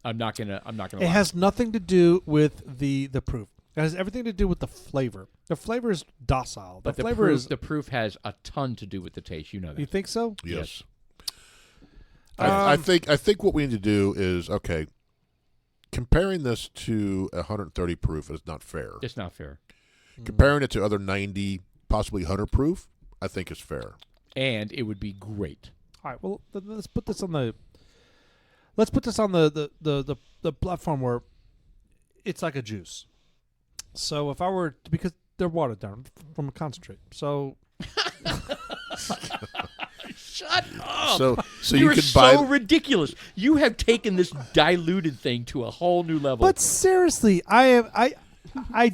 I'm not gonna. It has nothing to do with the proof. It has everything to do with the flavor. The flavor is docile. But the flavor is. the proof has a ton to do with the taste. You know that. You think so? Yes. Yes. I think what we need to do is, okay, comparing this to 130 proof is not fair. It's not fair. Comparing it to other 90, possibly 100 proof, I think is fair. And it would be great. All right. Well, let's put this on the. Let's put this on the platform where it's like a juice. So if I were to, because they're watered down from a concentrate, so Shut up. So You're you can buy. so ridiculous. You have taken this diluted thing to a whole new level. But seriously, I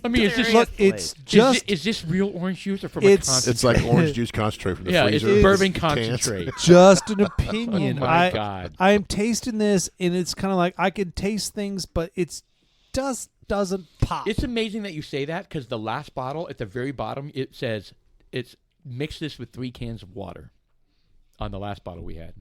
mean, is this look? It's Is just is this real orange juice or from It's- a concentrate? It's like orange juice concentrate from the yeah, it's freezer. bourbon Cans. concentrate. just an opinion. Oh my God. I am tasting this, and it's kind of like I can taste things, but it's just doesn't pop. It's amazing that you say that because the last bottle at the very bottom it says it's mix this with 3 cans of water. On the last bottle we had.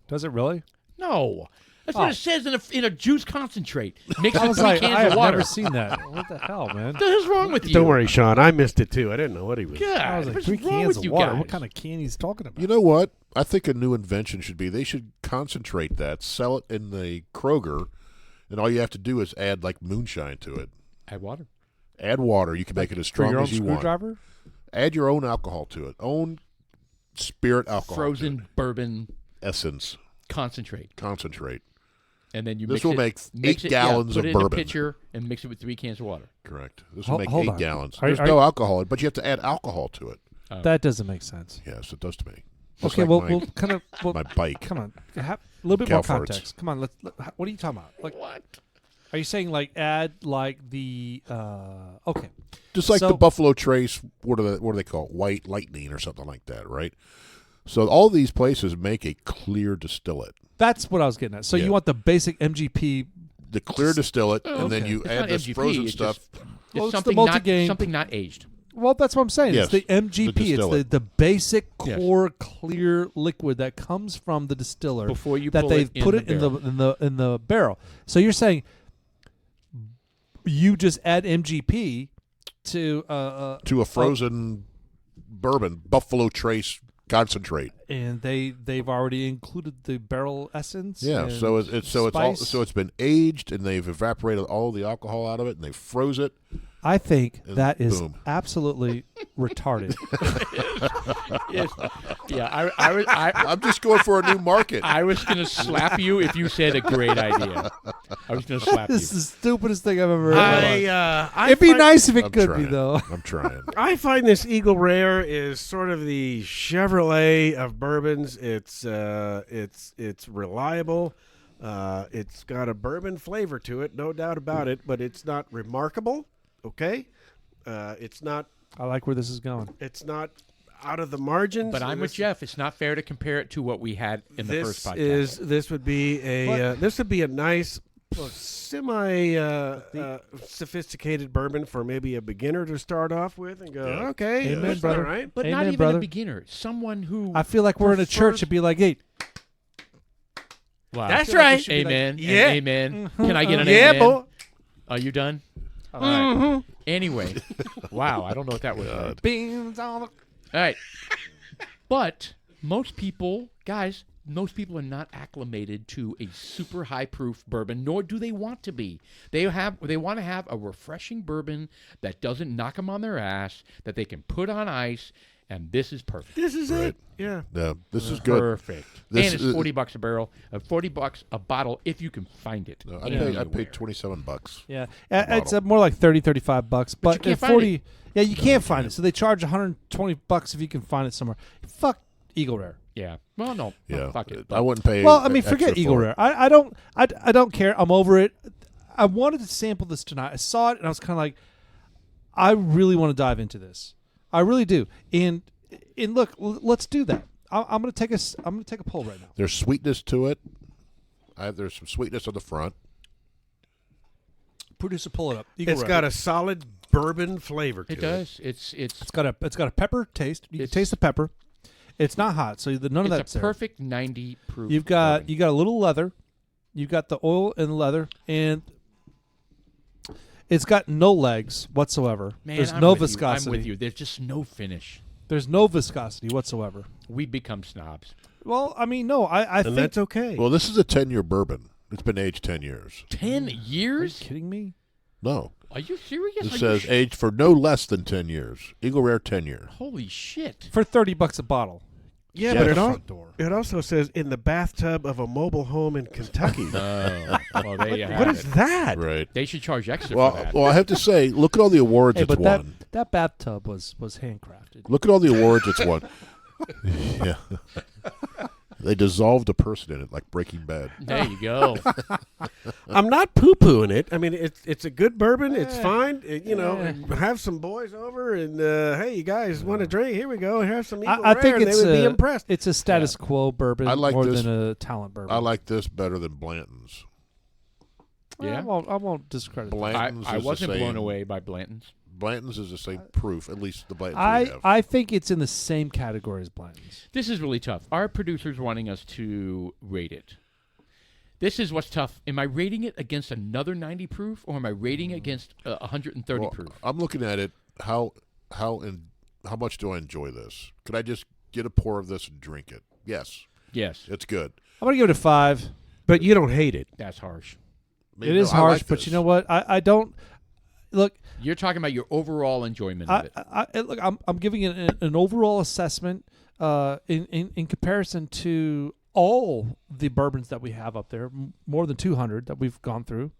Does it really? No, that's what it says in a juice concentrate. Mix I with was 3 like, cans I have of water. never seen that. What the hell, man? What the hell's wrong with you? Don't worry, Sean. I missed it too. I didn't know what he was. God, I was like, what's 3 wrong cans with of you water. guys? What kind of can he's talking about? You know what? I think a new invention should be they should concentrate that, sell it in the Kroger, and all you have to do is add like moonshine to it. Add water. Add water. You can make it as For strong your own as you want. screwdriver? Add your own alcohol to it. Own spirit alcohol. to it. Frozen bourbon Essence. concentrate. Concentrate. And then you This mix will it, make mix 8 it, gallons put of it in a bourbon. pitcher and mix it with 3 cans of water. Correct. This will make Hold 8 on. gallons. Are- There's are no you- alcohol, but you have to add alcohol to it. That doesn't make sense. Yes, it does to me. Just Okay, like well, my, we'll kind of my bike. come on, a little bit Cow more farts. context. Come on, what are you talking about? Like, What? are you saying like add like the okay? Just like So- the Buffalo Trace, what do they call it? White Lightning or something like that, right? So all these places make a clear distillate. That's what I was getting at. So Yeah. you want the basic MGP? The clear distillate, and then Okay. you It's add not this MGP, frozen it's stuff. just- Well, It's it's the something not multi-game. something not aged. Well, that's what I'm saying. Yes, It's the MGP. the It's distiller. the basic Yes. core clear liquid that comes from the distiller Before you that pull they've it put in it the in the barrel. So you're saying you just add MGP to To a frozen bourbon, Buffalo Trace concentrate. and they've already included the barrel essence. Yeah, and so spice. it's been aged and they've evaporated all the alcohol out of it and they froze it. I think And that is boom. absolutely retarded. Yes. Yeah, I'm just going for a new market. I was going to slap you if you said a great idea. I was going to slap you. This is the stupidest thing I've ever heard. I It'd be find- nice if it I'm could trying. be, though. I'm trying. I find this Eagle Rare is sort of the Chevrolet of bourbons. It's reliable. It's got a bourbon flavor to it, no doubt about it, but it's not remarkable. Okay, it's not I like where this is going. out of the margins. But I'm with Jeff. It's not fair to compare it to what we had in the first podcast. This would be a nice semi sophisticated bourbon for maybe a beginner to start off with and go, Yeah. okay, Amen, that's brother. all right. But not Amen, even brother. a beginner. Someone who. I feel like we're in a church and be like, hey, Wow. That's feel like we right. should be like, Amen. and Yeah. amen. Can I get an Yeah, amen? boy. Are you done? all All right. Anyway. Wow. I don't know what that was. God. beans on the... All right. But most people, guys, most people are not acclimated to a super high proof bourbon, nor do they want to be. They want to have a refreshing bourbon that doesn't knock them on their ass, that they can put on ice, and this is perfect. This is Right. it. Yeah. Yeah, this is good. Perfect. This and it's is- $40 a barrel, $40 a bottle if you can find it. No, I anywhere. paid $27. Yeah, it's more like $30-$35, but you can't at find 40. Yeah, you can't find it. So they charge $120 if you can find it somewhere. Fuck Eagle Rare. Yeah. Well, no. Yeah, Fuck it. I wouldn't pay. Well, I mean, extra forget Eagle for it. Rare. I don't care. I'm over it. I wanted to sample this tonight. I saw it and I was kind of like, I really want to dive into this. I really do. And look, let's do that. I'm gonna take a poll right now. There's sweetness to it. There's some sweetness on the front. Producer, pull it up. Eagle It's Rare. got a solid bourbon flavor to it. It does. It's It's got a pepper taste. You can It's- taste the pepper. It's not hot, so none of it's that's a there. perfect 90 proof. You got bourbon. a little leather. You got the oil and leather, and it's got no legs whatsoever. Man, There's I'm no with you. viscosity. I'm with you. There's just no finish. There's no viscosity whatsoever. We become snobs. Well, I mean, no, I And think. that's okay. Well, this is a 10-year bourbon. It's been aged 10 years. 10 Are you years? kidding me? No, Are you serious? it Are you says aged for no less than 10 years. Eagle Rare 10 years. Holy shit. For $30 a bottle. yeah, Yeah, but the it, front door. it also says in the bathtub of a mobile home in Kentucky. Oh, well, there you have What it. is that? Right. They should charge extra for Well, that. well, I have to say, look at all the awards Hey, it's but that won. that bathtub was handcrafted. Look at all the awards it's won. Yeah. They dissolved a person in it like Breaking Bad. There you go. I'm not poo-pooing it. I mean, it's a good bourbon. It's fine. Have some boys over and hey, you guys want a drink? Here we go. Have some Eagle I Rare, think and it's they would be a impressed. it's a status quo bourbon I like more this. than a talent bourbon. I like this better than Blanton's. Yeah. I won't discredit. that. Blanton's I is wasn't the same. blown away by Blanton's. Blanton's is the same proof, at least the Blanton's we have. I think it's in the same category as Blanton's. This is really tough. Our producer's wanting us to rate it. This is what's tough. Am I rating it against another 90 proof, or am I rating it against 130 Well, proof? I'm looking at it. How much do I enjoy this? Could I just get a pour of this and drink it? Yes, Yes, it's good. I'm gonna give it a 5. But you don't hate it. that's harsh. I mean, It is I harsh, like but this. you know what? I don't look. You're talking about your overall enjoyment of it. Look. I'm giving it an overall assessment in comparison to all the bourbons that we have up there, more than 200 that we've gone through.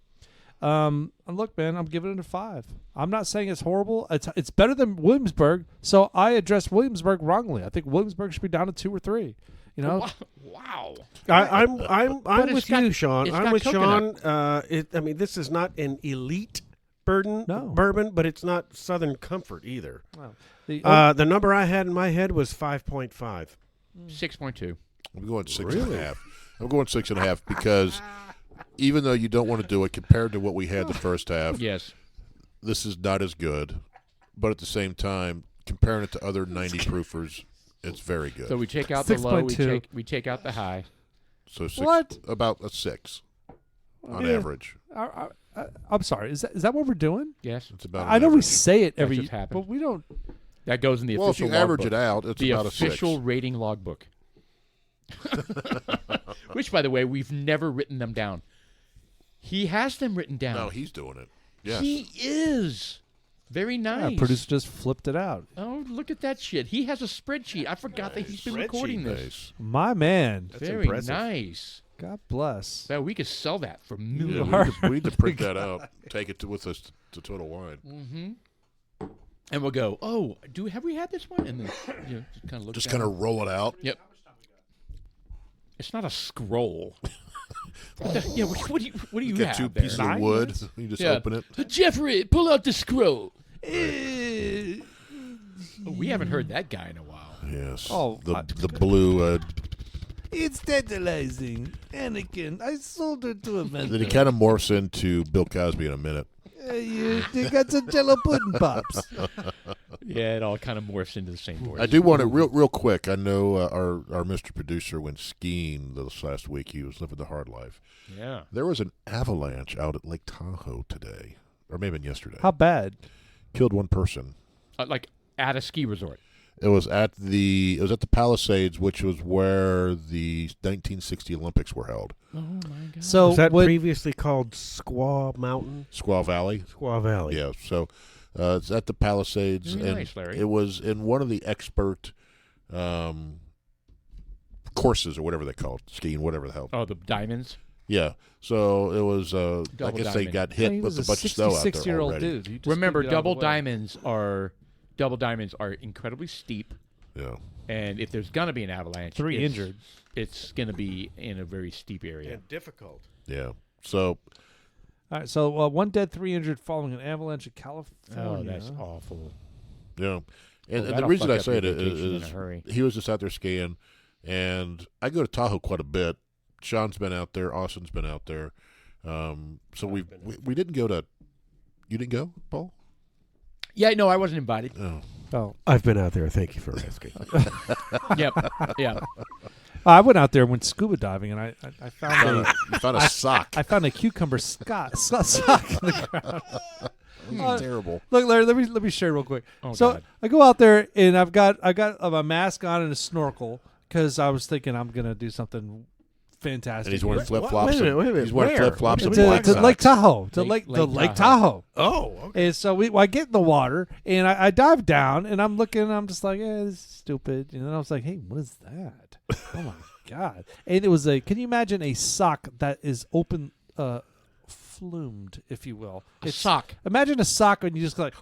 And look, man, I'm giving it a 5. I'm not saying it's horrible. It's better than Williamsburg. So I addressed Williamsburg wrongly. I think Williamsburg should be down to 2 or 3. You know, Wow. I'm But with it's got- you, Sean. it's I'm got with coconut. Sean. I mean, this is not an elite bourbon, but it's not Southern Comfort either. The number I had in my head was 5.5. 6.2. I'm going 6.5. I'm going 6.5 because even though you don't want to do it compared to what we had the first half, Yes. this is not as good. but at the same time, comparing it to other 90 proofers, it's very good. So we take out the low, 6.2. we take out the high. So What? about a 6 on Yeah. average. I'm sorry. Is that what we're doing? Yes. It's about. I an know we average. say it That every, just happened. but we don't. That goes in the Well, if official you average logbook. it out, it's The about a 6. official rating logbook. Which, by the way, we've never written them down. He has them written down. No, he's doing it. Yes. He is. Very nice. Producer just flipped it out. Oh, look at that shit. He has a spreadsheet. I forgot that he's been recording this. Nice. My man. That's Very impressive. nice. God bless. Well, we could sell that for Yeah, millions. we need to print that out. Take it with us to Total Wine. Mm-hmm. And we'll go, oh, have we had this one? And then just kind of look Just down. kind of roll it out. Yep. It's not a scroll. What do you Get have 2 there? pieces of wood. You just open it. Jeffrey, pull out the scroll. We haven't heard that guy in a while. Yes. Oh, the blue. It's tantalizing. Anakin, I sold her to a Then he kind of morphs into Bill Cosby in a minute. You got some Jello pudding pops. Yeah, it all kind of morphs into the same voice. I do want to real quick. I know our Mr. Producer went skiing this last week. He was living the hard life. Yeah. There was an avalanche out at Lake Tahoe today, or maybe yesterday. How bad? Killed 1 person. Like at a ski resort. It was at the Palisades, which was where the 1960 Olympics were held. Oh, my God. So Was that what- previously called Squaw Mountain? Squaw Valley. Squaw Valley. Yeah. So it's at the Palisades, Very and nice, Larry. it was in one of the expert courses or whatever they call it, skiing, whatever the hell. Oh, the diamonds? Yeah. So it was. I Double guess they diamond. got He hit was with a bunch of snow out there 66-year-old already. dude. He just Remember, couldn't get out of double diamonds are incredibly steep. Yeah. And if there's going to be an avalanche, 3 it's- injured. It's going to be in a very steep area. And difficult. Yeah. So All right, so 1 dead, 3 injured following an avalanche in California. Oh, that's awful. yeah, and the that'll reason fuck I up say your it vacation in is a hurry. he was just out there skiing, and I go to Tahoe quite a bit. Sean's been out there. Austin's been out there. So we didn't go to. You didn't go, Paul? Yeah, no, I wasn't invited. Oh. Oh, I've been out there. Thank you for asking. Yep. Yeah. I went out there and went scuba diving, and I found You found a sock. I found a cucumber sock in the ground. Terrible. Look, Larry, let me share real quick. Oh, so God. I go out there and I got my mask on and a snorkel because I was thinking I'm gonna do something fantastic. And he's wearing here. flip flops. Wait a minute. He's wearing Where? flip flops and to, black to socks. Lake Tahoe, to Lake Lake Tahoe. Oh, okay. And so I get in the water and I dive down and I'm looking and I'm just like, this is stupid. And then I was like, hey, what is that? Oh my God. And it was can you imagine a sock that is open, flumed, if you will? A sock. Imagine a sock and you just go like,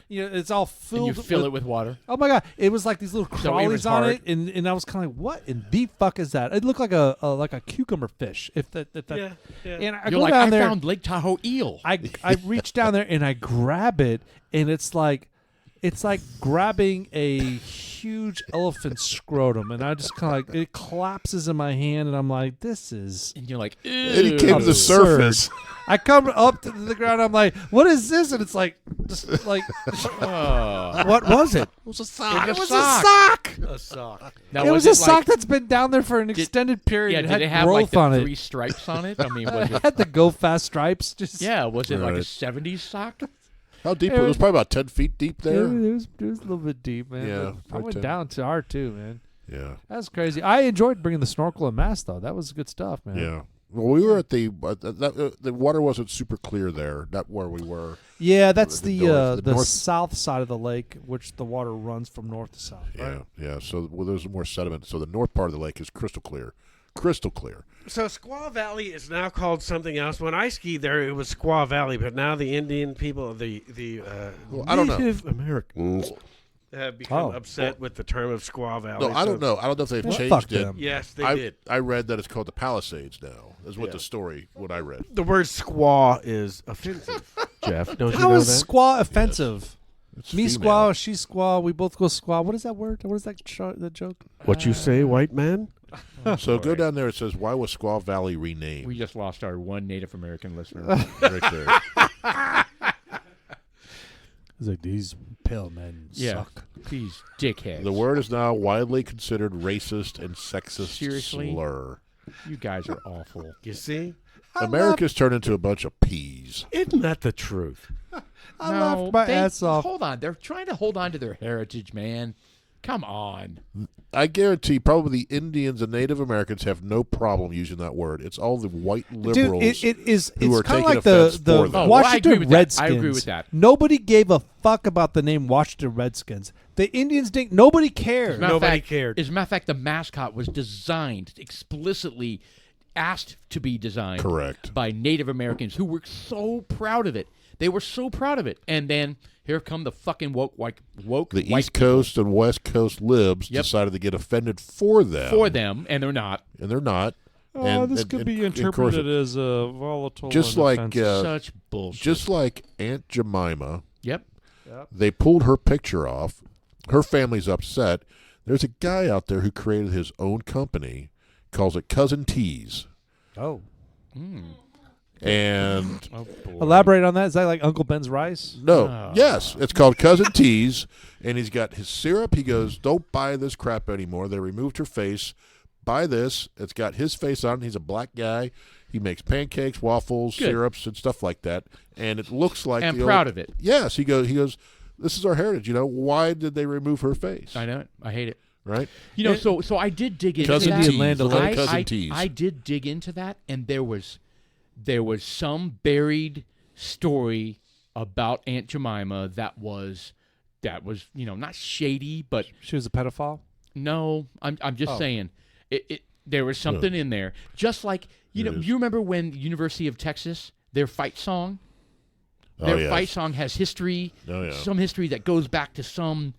it's all filled. And you fill it with water. Oh my God! It was like these little So it was crawlies on hard. it, and I was kind of like, "What in the fuck is that?" It looked like a cucumber fish. If that, Yeah. and I You're go like, down I there. found Lake Tahoe eel. I reach down there and I grab it, and it's like grabbing a huge elephant scrotum, and I just kind of like it collapses in my hand, and I'm like, "This is." And you're like, And he came to the Absurd. surface. I come up to the ground. I'm like, "What is this?" And it's like, just like, oh. What was it? It was a sock. It was a sock. sock. A sock. Now, It was a it sock like, that's been down there for an extended period. Yeah, it did had it have growth like the on 3 it. stripes on it? I mean, was It it? had the Go Fast stripes. Just Yeah, was it like a Right. 70s sock? How deep? It was probably about 10 feet deep Yeah, there. it was a little bit deep, man. Yeah, but I probably went 10. down to R2, man. Yeah. That's crazy. I enjoyed bringing the snorkel and mask, though. That was good stuff, man. Yeah. Well, we were at the water wasn't super clear there. Not where we were. Yeah, that's The the north- the north- south side of the lake, which the water runs from north to south. Yeah, Right? yeah. So there's more sediment. So the north part of the lake is crystal clear, crystal clear. So Squaw Valley is now called something else. When I skied there, it was Squaw Valley, but now the Indian people, the Well, I don't know. Native Americans, have become Oh. upset with the term of Squaw Valley. No, I so- don't know. I don't know if they've Well, changed fuck it. them. Yes, they I did. I read that it's called the Palisades now. Is what Yeah. the story what I read. The word squaw is offensive. Jeff, don't you How know is that? squaw offensive? It's Me female. squaw, she squaw. We both go squaw. What is that word? What is that the joke? What you say, white man? So go down there. It says, "Why was Squaw Valley renamed?" We just lost our one Native American listener. right there. It's like these pale men suck. These dickheads. The word is now widely considered racist and sexist Seriously? slur. You guys are awful. You see? America's turned into a bunch of peas. Isn't that the truth? I laughed my ass off. Hold on. They're trying to hold on to their heritage, man. Come on. I guarantee probably the Indians and Native Americans have no problem using that word. It's all the white liberals Dude, it is. who It's are kind of taking like the offense for them. Oh, well, I Washington agree with that. Redskins. I agree with that. Nobody gave a fuck about the name Washington Redskins. The Indians didn't. Nobody cared. Matter of Nobody fact- cared. As a matter of fact, the mascot was designed, explicitly asked to be designed Correct. by Native Americans who were so proud of it. They were so proud of it. And then here come the fucking woke The white East Coast and West Coast libs Yep. decided to get offended for them. for them, and they're not. And they're not. Oh, And- this and- could and- be of course interpreted it- as a volatile. Just and like, offensive. Such bullshit. Just like Aunt Jemima, Yep. they pulled her picture off. Her family's upset. There's a guy out there who created his own company, calls it Cousin T's. Oh, And Oh, boy. elaborate on that. Is that like Uncle Ben's rice? no, yes, it's called Cousin T's, and he's got his syrup. He goes, "Don't buy this crap anymore." They removed her face. Buy this. It's got his face on it. He's a black guy. He makes pancakes, waffles, Good. syrups, and stuff like that. And it looks like I'm the proud old- of it. Yes, he goes. This is our heritage. Why did they remove her face? I know it. I hate it. Right? So I did dig into Cousin that. T's. Land Look at I, Cousin I, T's. I did dig into that, and there was some buried story about Aunt Jemima that was not shady, but She was a pedophile. no, I'm just saying it there was something in there. Just like It is. you remember when University of Texas, their fight song, Oh, their yes. fight song has history, Oh, yeah. some history that goes back to some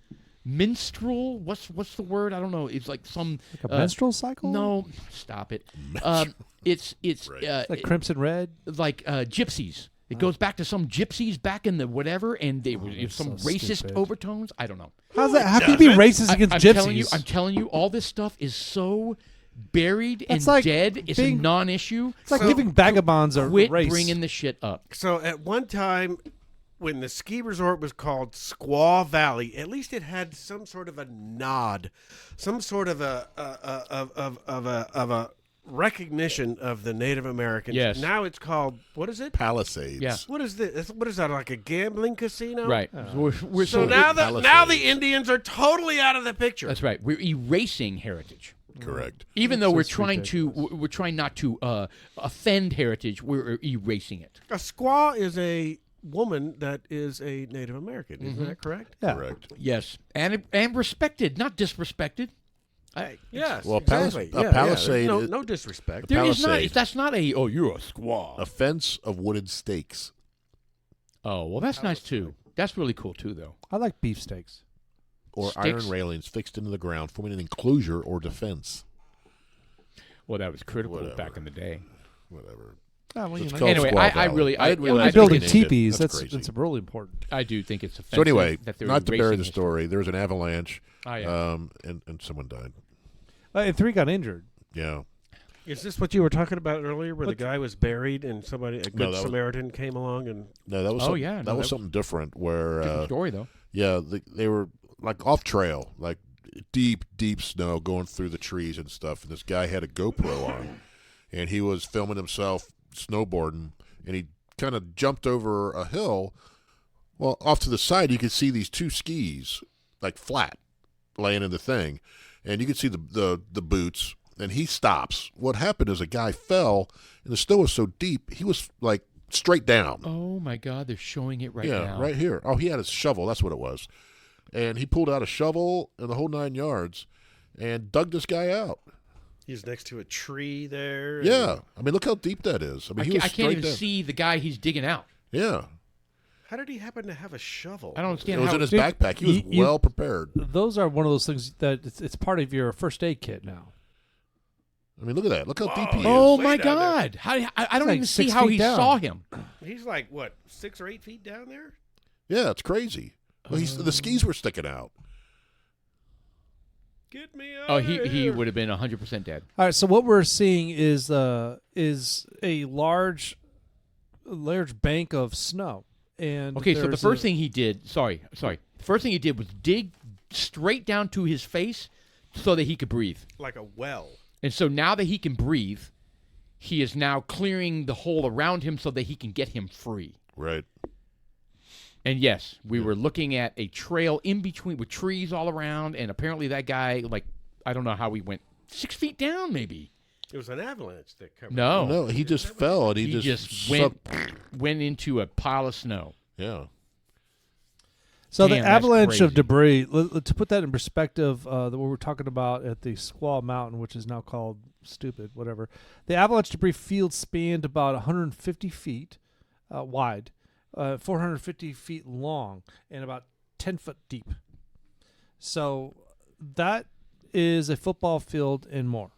minstrel. What's the word? I don't know. It's like some Like a menstrual cycle. No, stop it. It's Right. Like Crimson Red. like gypsies. It goes back to some gypsies back in the whatever, and they were that's some so racist stupid. overtones. I don't know. How's that? How can you be racist against I'm gypsies? telling you, all this stuff is so buried That's and like dead. It's being- a non-issue. it's like So- giving vagabonds a Quit race. bringing the shit up. So at one time, when the ski resort was called Squaw Valley, at least it had some sort of a nod, some sort of a recognition of the Native Americans. Yes. Now it's called, what is it? Palisades. Yeah. What is this? What is that? Like a gambling casino? Right. We're So now the Indians are totally out of the picture. that's right. We're erasing heritage. Correct. Even though That's we're just trying not to offend heritage, we're erasing it. A squaw is a woman that is a Native American. Isn't that correct? Yeah. Correct. Yes, and respected, not disrespected. Yes. Well, exactly. a palisade there's is- no disrespect. There is not. Palisade. That's not a. Oh, you're a squaw. A fence of wooden stakes. Oh, well, that's nice too. That's really cool too, though. I like beefsteaks. Or Sticks. iron railings fixed into the ground, forming an enclosure or defense. Well, that was critical Whatever. back in the day. Whatever. Oh, well, It's you know, called Anyway, Squaw I Valley. really- I didn't realize I they building named it. teepees. That's That's crazy. really important. I do think it's offensive. So anyway, that they're not to bury erasing the history. story, there was an avalanche, Oh, yeah. and someone died. And 3 got injured. Yeah. Is this what you were talking about earlier, where What- the guy was buried and a good that was- Samaritan came along and No, that was Oh, something, yeah, that no, was that- something different. Where Different story though. yeah, they were like off trail, like deep snow going through the trees and stuff. And this guy had a GoPro on, and he was filming himself snowboarding, and he kind of jumped over a hill. Well, off to the side, you could see these 2 skis, like flat, laying in the thing, and you could see the boots. And he stops. What happened is a guy fell, and the snow was so deep, he was like straight down. Oh my God, they're showing it right yeah, now. right here. Oh, he had a shovel. That's what it was. And he pulled out a shovel and the whole 9 yards and dug this guy out. he's next to a tree there. Yeah. I mean, look how deep that is. I mean, he was I can't straight even down. see the guy he's digging out. Yeah. How did he happen to have a shovel? I don't It understand was how. in his Dude, backpack. He was you- well prepared. Those are one of those things that it's part of your first aid kit now. I mean, look at that. Look how deep he is. Oh Way my down there. God! How, I don't like even see 6 how feet he down. saw him. He's like, what, 6 or 8 feet down there? Yeah, it's crazy. Well, the skis were sticking out. Get me out Oh, of he here. would have been 100% dead. All right, so what we're seeing is a large bank of snow, And Okay, so the there's first thing he did, sorry. The first thing he did was dig straight down to his face so that he could breathe. Like a well. And so now that he can breathe, he is now clearing the hole around him so that he can get him free. Right. And yes, we were looking at a trail in between with trees all around, and apparently that guy, like, I don't know how he went 6 feet down, maybe. It was an avalanche that covered. No, No, he just fell and he just went into a pile of snow. Yeah. So Damn, the that's avalanche of crazy. debris. To put that in perspective, what we're talking about at the Squaw Mountain, which is now called Stupid, whatever. The avalanche debris field spanned about 150 feet wide, 450 feet long, and about 10 foot deep. So that is a football field and more.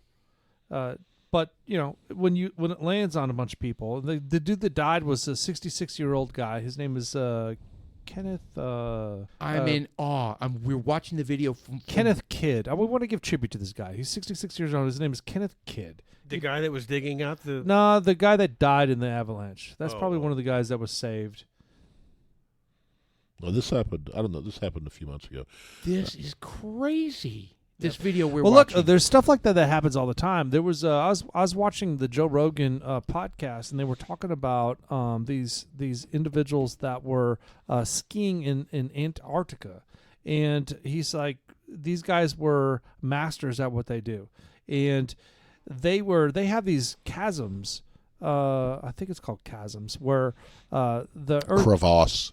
But you know, when it lands on a bunch of people, the dude that died was a 66-year-old guy. His name is Kenneth. I'm in awe. We're watching the video from Kenneth Kidd. We want to give tribute to this guy. He's 66 years old. His name is Kenneth Kidd. The guy that was digging out the. No, the guy that died in the avalanche. That's probably Oh. one of the guys that was saved. Well, this happened. I don't know. This happened a few months ago. This is crazy. This video we're Well, watching. look, there's stuff like that happens all the time. There was I was watching the Joe Rogan podcast, and they were talking about these individuals that were skiing in Antarctica, and he's like, these guys were masters at what they do, and they have these chasms. I think it's called chasms, where the earth. Crevasse.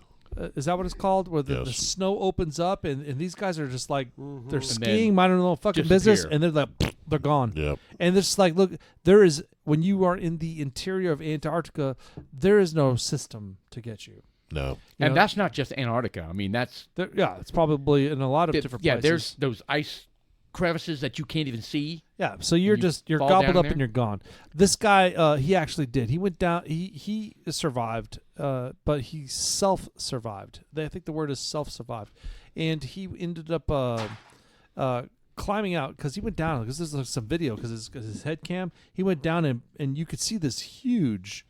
Is that what it's called? Where the Yes. snow opens up, and these guys are just like, they're then skiing, minding their own fucking business, disappear. and they're like, they're gone. Yep. And it's just like, look, there is, when you are in the interior of Antarctica, there is no system to get you. No. You and know, that's not just Antarctica. I mean, that's it's probably in a lot of different places. there's those ice crevices that you can't even see. Yeah, so you're fall gobbled down up there? and you're gone. This guy, he actually did. He went down. He survived, but he self-survived. I think the word is self-survived, and he ended up climbing out because he went down because there's like some video because his head cam. He went down and you could see this huge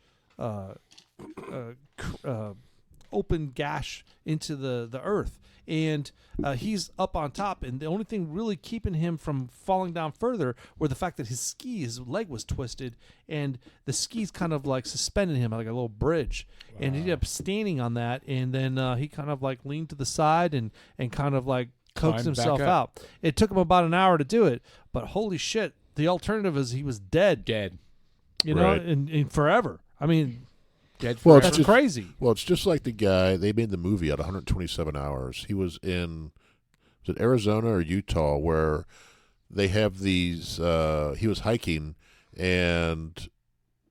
open gash into the earth. And he's up on top, and the only thing really keeping him from falling down further were the fact that his leg was twisted, and the skis kind of like suspended him like a little bridge. Wow. And he ended up standing on that, and then he kind of like leaned to the side and kind of like coaxed Climbed back himself up. out. It took him about an hour to do it, but holy shit, the alternative is he was dead. Dead. You know, Right. and forever. I mean, Dead Well, forever. it's that's crazy. Well, it's just like the guy, they made the movie out 127 hours. He was in, was it Arizona or Utah, where they have these, he was hiking, and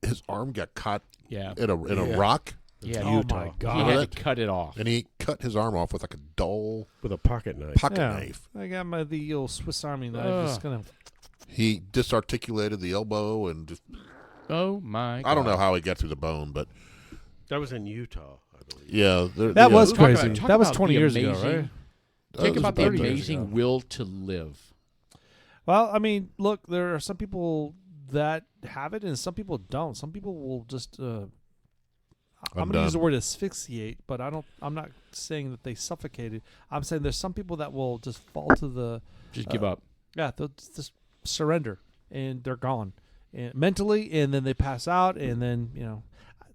his arm got caught yeah. in a rock, Yeah. Oh, Utah. my He God. had to cut it off. and he cut his arm off with like a dull With a pocket knife. pocket Yeah. knife. I got the old Swiss Army knife. Ugh. Just gonna. He disarticulated the elbow, and just, Oh my God. I don't know how he got through the bone, but That was in Utah, I believe. yeah. That was Talk about- crazy. talk That was about 20 the years ago, amazing- right? Think about the 30 years amazing ago. will to live. Well, I mean, look, there are some people that have it, and some people don't. Some people will just. I'm going to use the word asphyxiate, but I'm not saying that they suffocated. I'm saying there's some people that will just fall to the. Just give up. Yeah, they'll just surrender, and they're gone, and mentally, and then they pass out, and then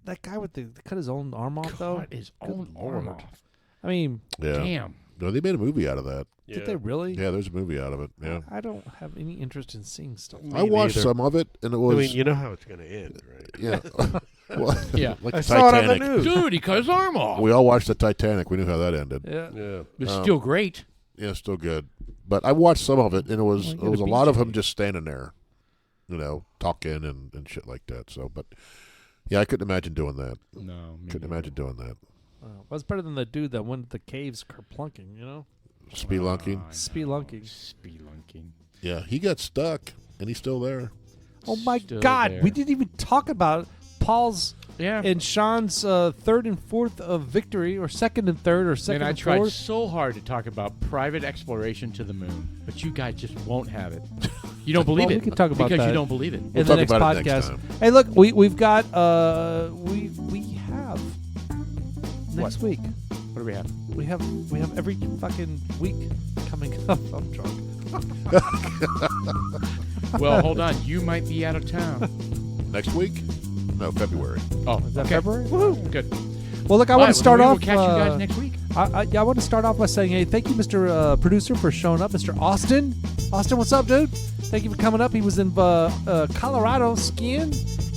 that guy with the cut his own arm off though. Cut his Good own Lord. arm off. I mean, Yeah. Damn. No, they made a movie out of that. did they really? Yeah, there's a movie out of it. Yeah. I don't have any interest in seeing stuff. Me I watched neither. some of it, and it I was mean, you know how it's going to end, right? yeah. Well, Yeah. like I the saw it on the Titanic. news. Dude, he cut his arm off. We all watched the Titanic. We knew how that ended. Yeah. Yeah. It's still great. Yeah, still good. But I watched some of it, and it was Well, you it was a got a lot of BJ. him just standing there, talking and shit like that. So, but yeah, I couldn't imagine doing that. No. me Couldn't neither. imagine doing that. That's better than the dude that went to the caves kerplunking, Spelunking. I know. Spelunking. Spelunking. Yeah, he got stuck, and he's still there. Oh my Still God! there. We didn't even talk about Paul's Yeah. and Sean's third and fourth of victory, or second and third, or second And I and tried fourth. so hard to talk about private exploration to the moon, but you guys just won't have it. You don't believe Well, it. we can talk about because that. you don't believe it. In We'll the talk next about it podcast. next time. Hey, look, we've got we have next week. What do we have? We have every fucking week coming up. I'm drunk. Well, hold on. You might be out of town. Next week? No, February. Oh, Is that okay. February? Woohoo. Good. Well, look, I All want right, to start well, off. We'll catch you guys next week. I want to start off by saying, hey, thank you, Mr. Producer, for showing up. Mr. Austin. Austin, what's up, dude? Thank you for coming up. He was in Colorado skiing,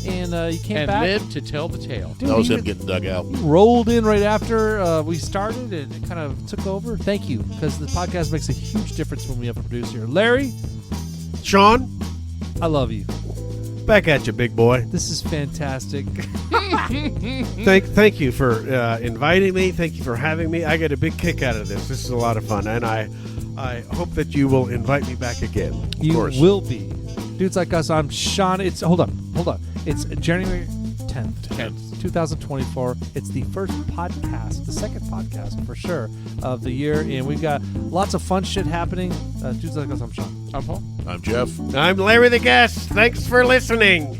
and he came And back. live to tell the tale. Dude, That was he him getting dug out. rolled in right after we started, and it kind of took over. Thank you, because the podcast makes a huge difference when we have a producer. Larry, Sean, I love you. back at you, big boy. This is fantastic. Thank you for inviting me. Thank you for having me. I get a big kick out of this. This is a lot of fun, and I hope that you will invite me back again. You course. will be. Dudes like us, I'm Sean. It's hold on. It's January 10th, 2024. It's the first podcast, the second podcast for sure of the year, and we've got lots of fun shit happening. Dudes like us, I'm Sean. I'm Paul. I'm Jeff. I'm Larry the Guest. Thanks for listening.